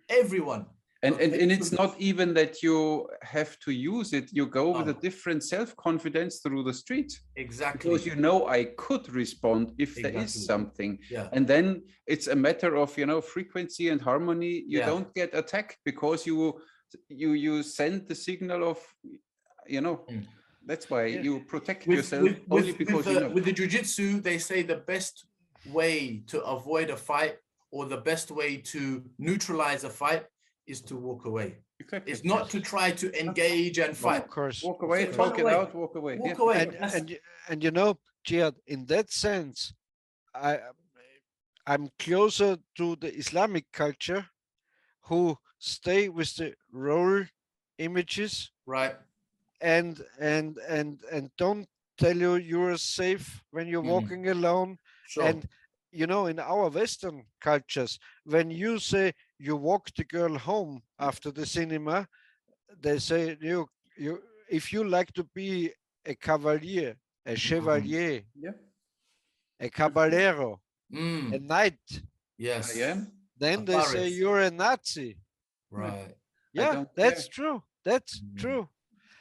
everyone. And it's not even that you have to use it. You go with a different self-confidence through the street. Exactly. Because I could respond if there is something. Yeah. And then it's a matter of, frequency and harmony. You don't get attacked because you send the signal of, that's why you protect yourself only because you know. With the jiu-jitsu, they say the best way to avoid a fight or the best way to neutralize a fight is to walk away. Exactly. It's not to try to engage and fight. Of course. Walk away, talk it out, walk away. Walk away. And Jehad, in that sense, I'm closer to the Islamic culture who stay with the role images. Right. And don't tell you you're safe when you're walking alone. Sure. And in our Western cultures, when you say you walk the girl home after the cinema, they say you if you like to be a cavalier, a chevalier, a caballero, a knight. Yes. Then they say you're a Nazi. Right. Yeah, that's true. That's true.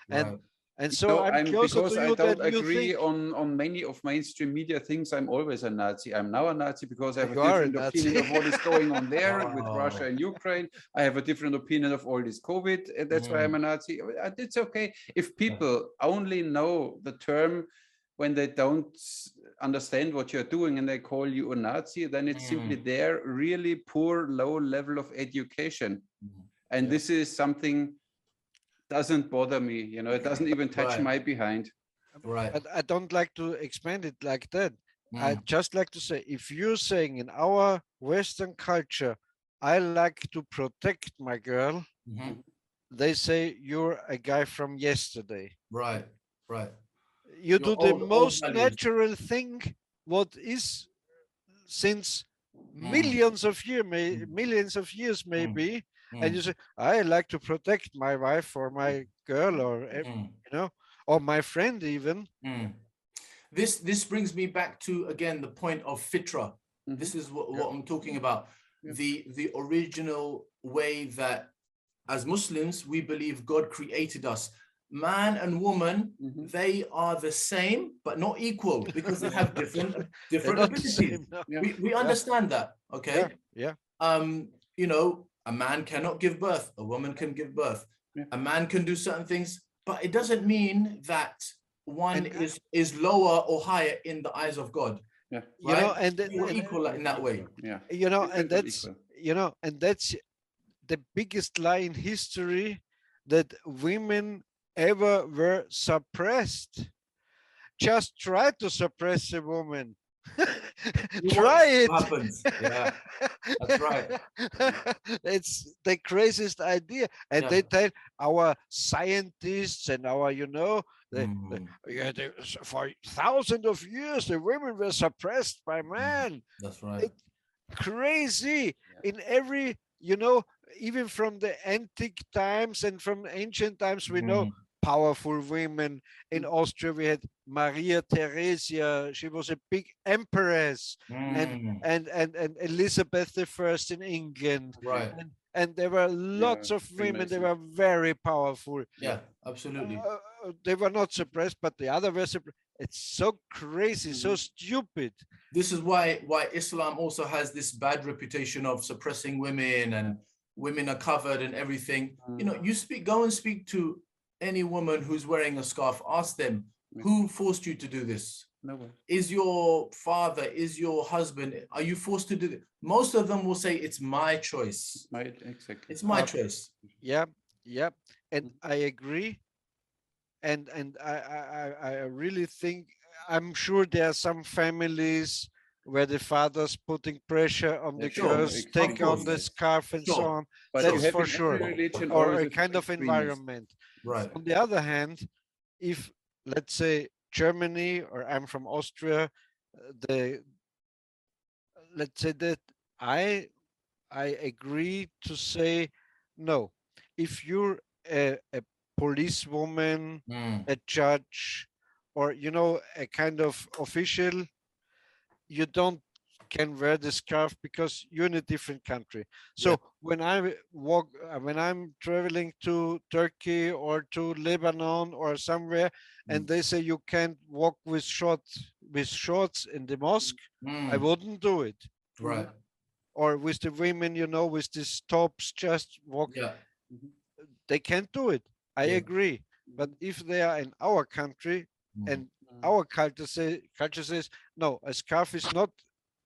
Right. And so I'm closer to you than I don't than agree you think. on many of mainstream media things. I'm always a Nazi. I'm now a Nazi because I have You a are a different opinion of what is going on there with Wow. Russia and Ukraine. I have a different opinion of all this COVID, and that's why I'm a Nazi. It's okay if people only know the term when they don't understand what you're doing and they call you a Nazi, then it's simply their really poor, low level of education. And this is something doesn't bother me, it doesn't even touch my behind. Right. But I don't like to expand it like that. I just like to say, if you're saying in our Western culture, I like to protect my girl, they say you're a guy from yesterday. Right. You do the most natural thing, what is since millions of years maybe. And you say, I like to protect my wife or my girl or, or my friend even. This brings me back to, again, the point of fitra. This is what I'm talking about. The original way that as Muslims, we believe God created us. man and woman, they are the same, but not equal, because they have different abilities. Same, no. We understand that, okay? Yeah. You know, a man cannot give birth, a woman can give birth. A man can do certain things, but it doesn't mean that one is lower or higher in the eyes of God. Yeah. You know, and we're equal in that way. Yeah. You know, and that's the biggest lie in history, that women ever were suppressed. Just try to suppress a woman. Try it. Happens. Yeah, that's right. It's the craziest idea. And they tell our scientists and our, for thousands of years, the women were suppressed by men. That's right. It's crazy. In every, even from the antique times and from ancient times, we know powerful women. In Austria, we had Maria Theresia. She was a big empress, and Elizabeth I in England. Right. And there were lots of women. They were very powerful. Yeah, absolutely. They were not suppressed, but the other were suppressed. It's so crazy, so stupid. This is why Islam also has this bad reputation of suppressing women, and women are covered and everything. You know, go and speak to any woman who's wearing a scarf. Ask them, who forced you to do this? No one. Is your father, is your husband, are you forced to do it? Most of them will say, it's my choice. Exactly. It's my choice. Yeah. And I agree. And I really think, I'm sure there are some families where the father's putting pressure on the girls, take on the scarf and so on. But that's for sure. Or a kind of environment. Right. On the other hand, if, let's say, Germany, or I'm from Austria, let's say that I agree to say, no, if you're a policewoman, a judge, or, a kind of official, you can wear the scarf because you're in a different country. So when I'm traveling to Turkey or to Lebanon or somewhere, and they say you can't walk with shorts in the mosque, I wouldn't do it. Right. Or with the women, with these tops, just walk. Yeah. They can't do it. I agree. But if they are in our country, and our culture says, no, a scarf is not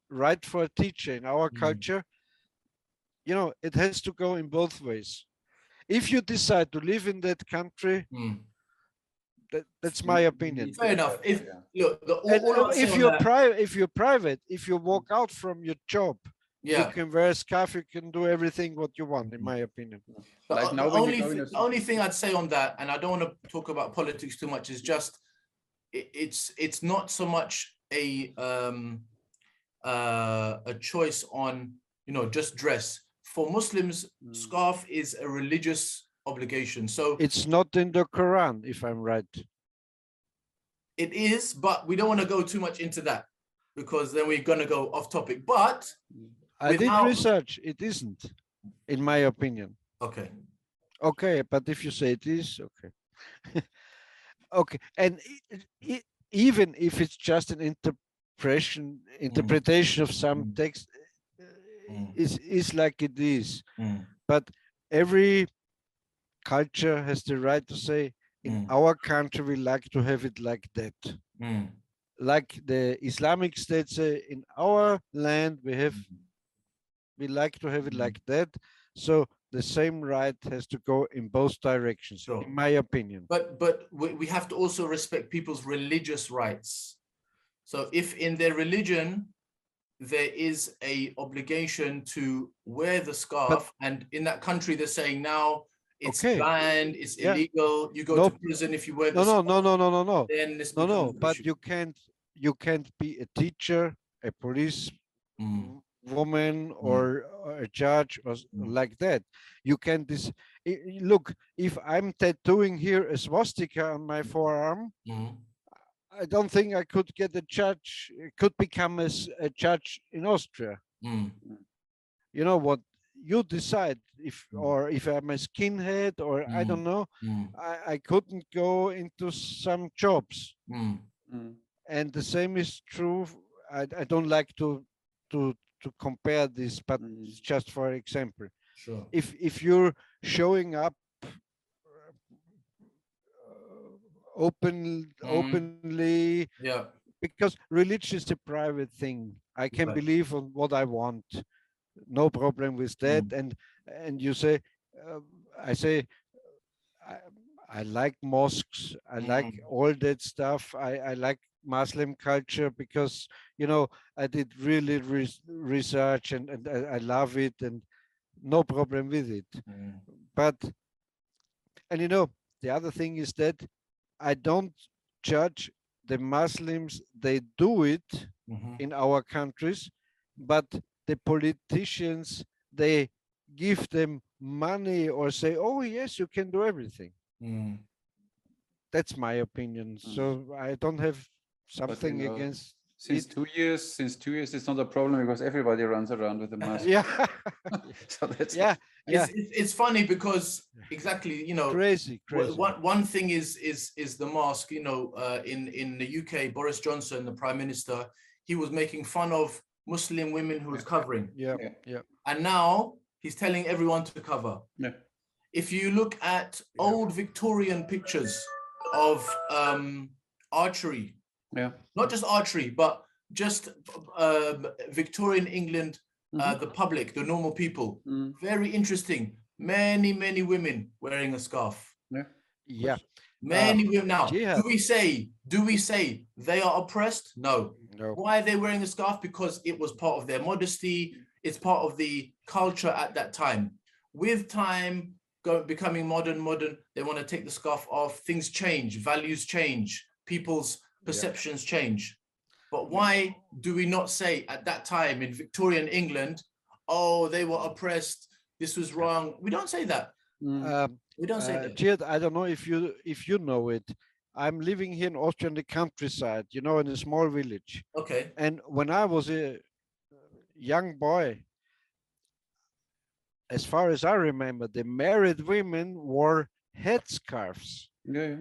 right for a teacher in our culture, it has to go in both ways. If you decide to live in that country, that's my opinion. Fair enough. If you're private, if you walk out from your job, you can wear a scarf, you can do everything what you want, in my opinion. But the only thing I'd say on that, and I don't want to talk about politics too much, is just it's not so much a choice on just dress. For Muslims, scarf is a religious obligation. So it's not in the Quran, if I'm right. It is, but we don't want to go too much into that, because then we're going to go off topic. But I did research. It isn't, in my opinion. Okay, but if you say it is, okay. Okay, and even if it's just an interpretation of some text, is like it is. But every culture has the right to say, in our country, we like to have it like that. Like the Islamic State say, in our land, we like to have it like that. So the same right has to go in both directions, in my opinion. But we have to also respect people's religious rights. So if in their religion there is a obligation to wear the scarf, and in that country they're saying now it's banned, it's illegal, you go to prison if you wear the scarf. No. Then this but you can't be a teacher, a police woman, or a judge, or like that. You can't look, if I'm tattooing here a swastika on my forearm, I don't think I could get a judge, could become a judge in Austria. You know what? you decide if I'm a skinhead or I don't know. I couldn't go into some jobs. And the same is true. I don't like to compare this, but just for example, Sure. If you're showing up openly, yeah, because religion is a private thing. I can believe on what I want, no problem with that. And you say, I say, I like mosques. I like all that stuff. I like Muslim culture because, you know, I did really research and I love it and no problem with it. But, and you know, the other thing is that I don't judge the Muslims. They do it in our countries, but the politicians, they give them money or say, oh, yes, you can do everything. That's my opinion. So I don't have something against since 2 years. Since 2 years, it's not a problem because everybody runs around with a mask. Yeah. So that's It's funny because exactly, you know, crazy. One thing is the mask. You know, in the UK, Boris Johnson, the Prime Minister, he was making fun of Muslim women who was covering. Yeah. And now he's telling everyone to cover. Yeah. If you look at old Victorian pictures of archery, not just archery, but just Victorian England, the public, the normal people, very interesting. Many women wearing a scarf. Yeah. Many women. Now, do we say they are oppressed? No. Why are they wearing a scarf? Because it was part of their modesty. It's part of the culture at that time. With time, becoming modern, they want to take the scarf off. Things change, values change, people's perceptions change. But why do we not say at that time in Victorian England, oh, they were oppressed, this was wrong? We don't say that. We don't say that. Jehad, I don't know if you know it. I'm living here in Austria in the countryside, you know, in a small village. Okay. And when I was a young boy, as far as I remember, the married women wore headscarves. Yeah.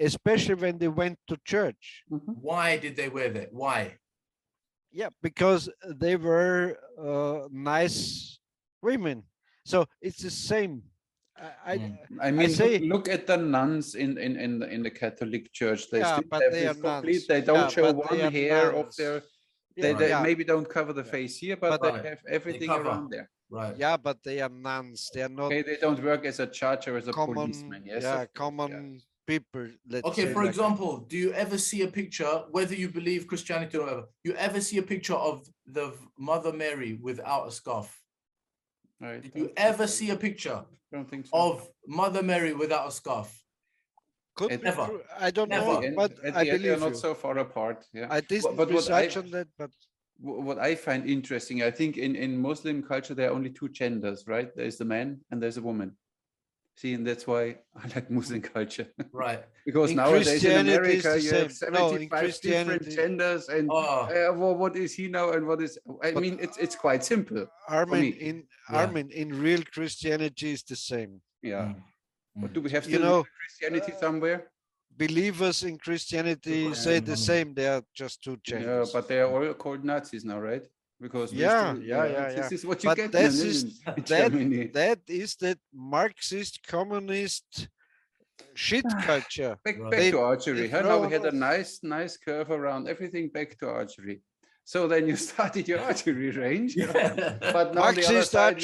Especially when they went to church. Why did they wear that? Why? Yeah, because they were nice women. So it's the same. I mean, look at the nuns in the Catholic Church. They still have this complete. They don't show one hair of their. They maybe don't cover the face here, but they have everything around there. Right. Yeah, but they are nuns. They are not. Okay, they don't work as a judge or as a policeman. Yes. Yeah, common people. Okay, for example, do you ever see a picture, whether you believe Christianity or whatever, you ever see a picture of the Mother Mary without a scarf? Did you ever see a picture of Mother Mary without a scarf? Could never. I don't know, but I believe they're not so far apart. Yeah. I didn't research on that, but what I find interesting, I think in Muslim culture there are only two genders, right? There's the man and there's a woman. See, and that's why I like Muslim culture. Right. Because nowadays in America you have 75 different genders, and well, what is he now and what is? I mean, it's quite simple. Armin, in real Christianity is the same. Yeah. But do we have still Christianity somewhere? Believers in Christianity say the same. They are just two genders. Yeah, but they are all called Nazis now, right? Because this is what you get in Germany. That is that Marxist communist shit culture. Back to archery. Now we had a nice curve around everything. Back to archery. So then you started your archery range, but now the other side,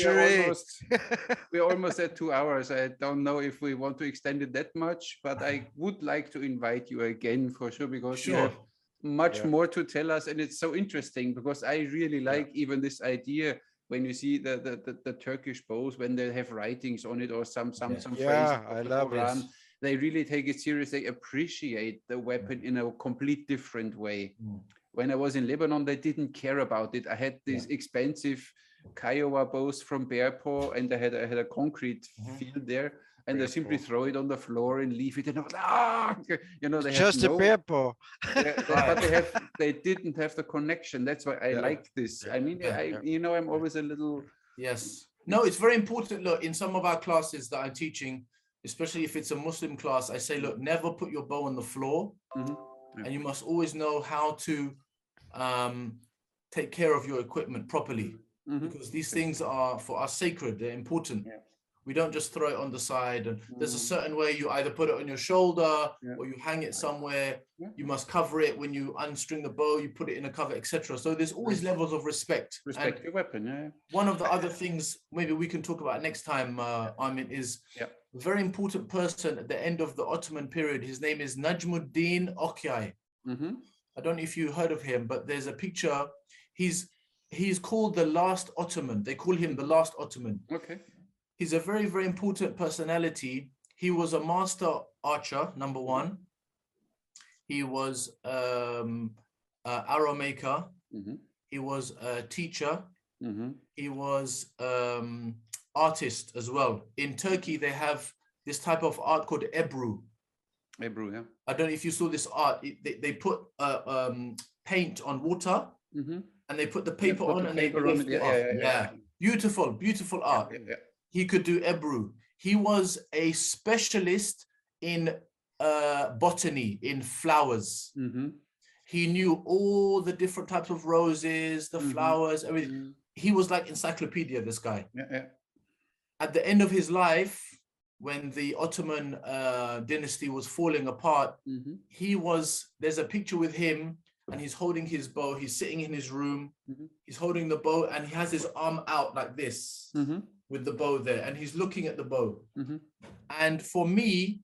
we're almost at 2 hours. I don't know if we want to extend it that much, but I would like to invite you again for sure, because you have much more to tell us, and it's so interesting because I really like even this idea when you see the Turkish bows, when they have writings on it or some phrases of the Quran. They really take it serious. They appreciate the weapon in a complete different way. When I was in Lebanon, they didn't care about it. I had these expensive Kiowa bows from Bear Paw, and I had a concrete field there, and they simply throw it on the floor and leave it. And they just a Bear Paw. But they didn't have the connection. That's why I like this. I mean, I'm always a little No, it's very important. Look, in some of our classes that I'm teaching, especially if it's a Muslim class, I say, look, never put your bow on the floor. And you must always know how to take care of your equipment properly, because these things are for us sacred. They're important. We don't just throw it on the side. And there's a certain way you either put it on your shoulder or you hang it somewhere. You must cover it when you unstring the bow. You put it in a cover, etc. So there's always levels of respect. Respect your weapon. One of the other things maybe we can talk about next time, Armin, is a very important person at the end of the Ottoman period. His name is Najmuddin Okyay. I don't know if you heard of him, but there's a picture. He's called the last Ottoman. They call him the last Ottoman. Okay. He's a very, very important personality. He was a master archer, number one. He was arrow maker. He was a teacher. He was artist as well. In Turkey, they have this type of art called Ebru. Ebru, yeah. I don't know if you saw this art. They put paint on water, and they put the paper on, and they lift it off. Beautiful, beautiful art. He could do Ebru. He was a specialist in botany, in flowers. He knew all the different types of roses, the flowers, everything. He was like encyclopedia, this guy. At the end of his life, when the Ottoman dynasty was falling apart, there's a picture with him, and he's holding his bow. He's sitting in his room. He's holding the bow, and he has his arm out like this with the bow there, and he's looking at the bow. And for me,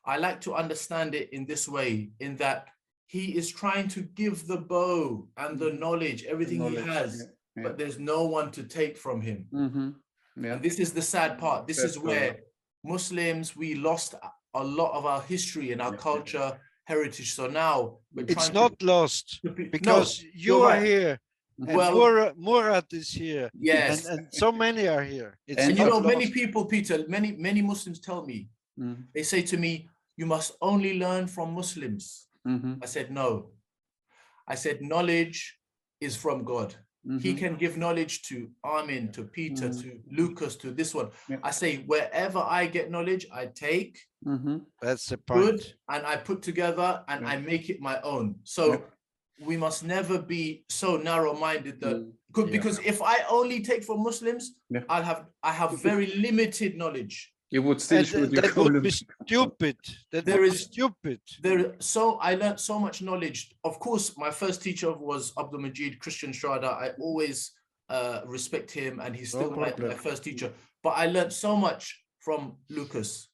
I like to understand it in this way, in that he is trying to give the bow and the knowledge, everything he has, but there's no one to take from him. And this is the sad part. This is where Muslims, we lost a lot of our history and our culture, heritage. So now it's not lost, because you are here. And Murat is here. Yes. And so many are here. And you know, many people, Peter, many Muslims tell me, they say to me, you must only learn from Muslims. I said, no. I said, knowledge is from God. He can give knowledge to Armin, to Peter, to Lucas, to this one. I say, wherever I get knowledge, I take. That's the point. Good, and I put together, and I make it my own. So we must never be so narrow-minded that because if I only take from Muslims, I have very limited knowledge. You would still that would be stupid. Stupid. I learned so much knowledge. Of course, my first teacher was Abdul Majid Christian Strada. I always respect him, and he's still my first teacher. But I learned so much from Lucas,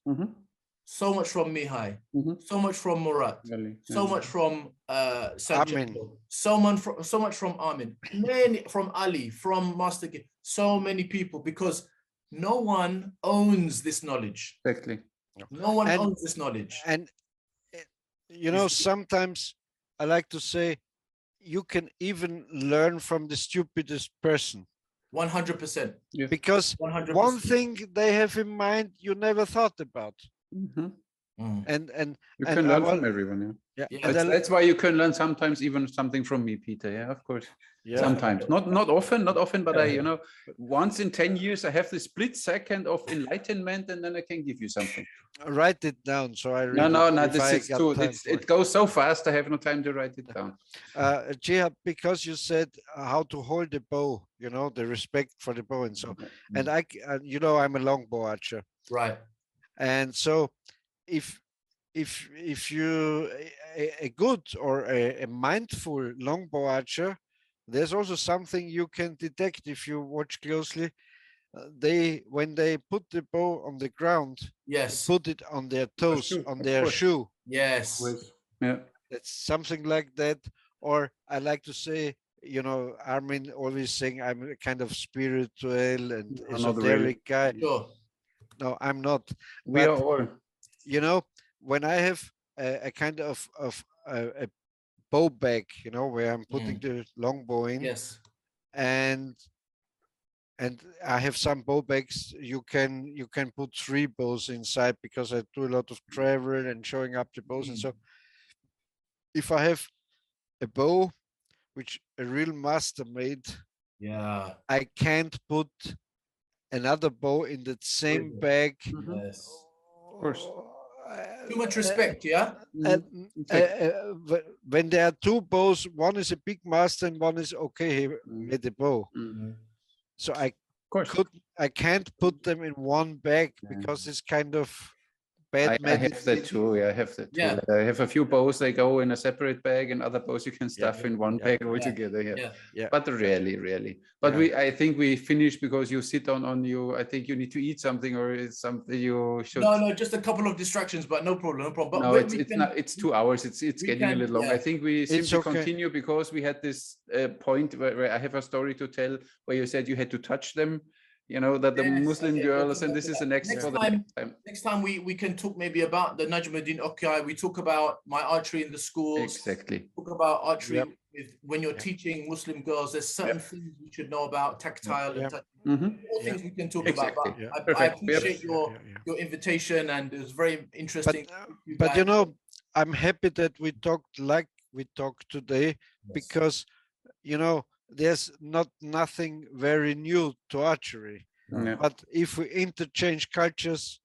so much from Mihai, so much from Murat, so much from Armin, so much from Armin, many from Ali, from Master G, so many people, because no one owns this knowledge. Exactly. No one owns this knowledge. And you know, sometimes I like to say, you can even learn from the stupidest person. 100%. Because 100%. One thing they have in mind you never thought about. And you can learn from everyone. That's why you can learn sometimes even something from me, Peter. Yeah, of course. Sometimes, not often, but I, you know, once in 10 years I have this split second of enlightenment, and then I can give you something. Write it down so I read. No, this is too. It goes so fast. I have no time to write it down. Jehad, because you said how to hold the bow, you know, the respect for the bow and so. And you know, I'm a longbow archer. Right. And so, if you a good or a mindful longbow archer, there's also something you can detect if you watch closely. When they put the bow on the ground, put it on their toes, on their shoe. Yes. It's something like that. Or I like to say, you know, Armin always saying I'm a kind of spiritual and esoteric guy. Sure. No, I'm not. We are all. You know, when I have a kind of a bow bag, you know, where I'm putting the longbow in. Yes. And I have some bow bags. You can put 3 bows inside, because I do a lot of travel and showing up the bows. And so if I have a bow which a real master made, I can't put another bow in the same bag. Yes. Of course. Too much respect, yeah? When there are two bows, one is a big master and one is okay, he made a bow. So I can't put them in one bag because it's kind of bad. I have that too. Yeah, I have that too. Like I have a few bows, they go in a separate bag, and other bows you can stuff in one bag altogether. But rarely. But I think we finished because you sit on you. I think you need to eat something, or it's something you should. No, just a couple of distractions, but no problem. But no, it's not. It's 2 hours. It's getting a little long. I think we simply continue because we had this point where I have a story to tell where you said you had to touch them. You know, that the Muslim girls, and this is the next time. Next time we can talk maybe about the Najmuddin Okyai. We talk about my archery in the schools. Exactly. Talk about archery when you're teaching Muslim girls. There's certain things we should know about, tactile and all things we can talk about. But I appreciate your invitation, and it was very interesting. But you know, I'm happy that we talked like we talked today, because you know, there's nothing very new to archery, but if we interchange cultures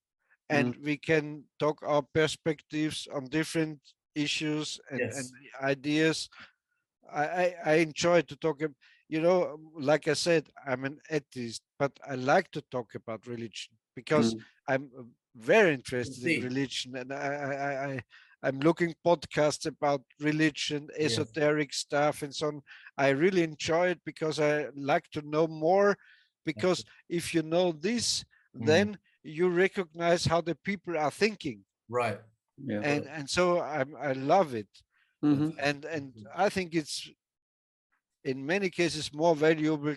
and we can talk our perspectives on different issues and ideas, I enjoy to talk. You know, like I said, I'm an atheist, but I like to talk about religion because I'm very interested in religion, and I'm looking podcasts about religion, esoteric stuff, and so on. I really enjoy it because I like to know more. Because if you know this, then you recognize how the people are thinking. Right. Yeah. And so I love it, and I think it's in many cases more valuable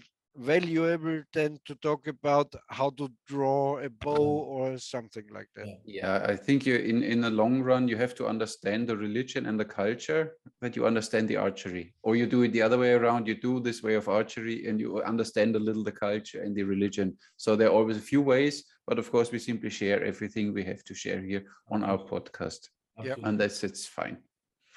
than to talk about how to draw a bow or something like that. Yeah, I think you in the long run you have to understand the religion and the culture, that you understand the archery, or you do it the other way around. You do this way of archery and you understand a little the culture and the religion. So there are always a few ways, but of course we simply share everything we have to share here on our podcast. And it's fine.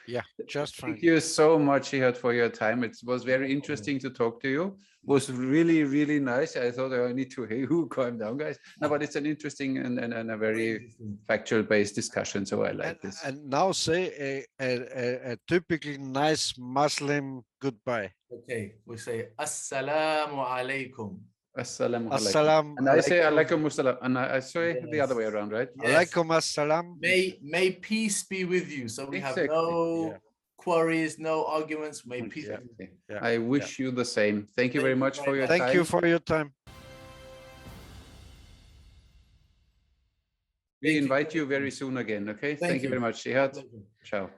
Yeah, just fine. Thank you so much, Jehad, for your time. It was very interesting to talk to you. It was really, really nice. I thought I need to, hey, calm down, guys. No, but it's an interesting and a very factual-based discussion, so I like this. And now say a typically nice Muslim goodbye. Okay, we say Assalamu alaikum. Assalamu alaikum. And I say alaikum assalam. And I say the other way around, right? Alaikum assalam. May peace be with you. So we have no quarries, no arguments. May peace be with you. I wish you the same. Thank you very much for your time. Thank you for your time. We invite you very soon again, okay? Thank you very much, Jehad. Ciao.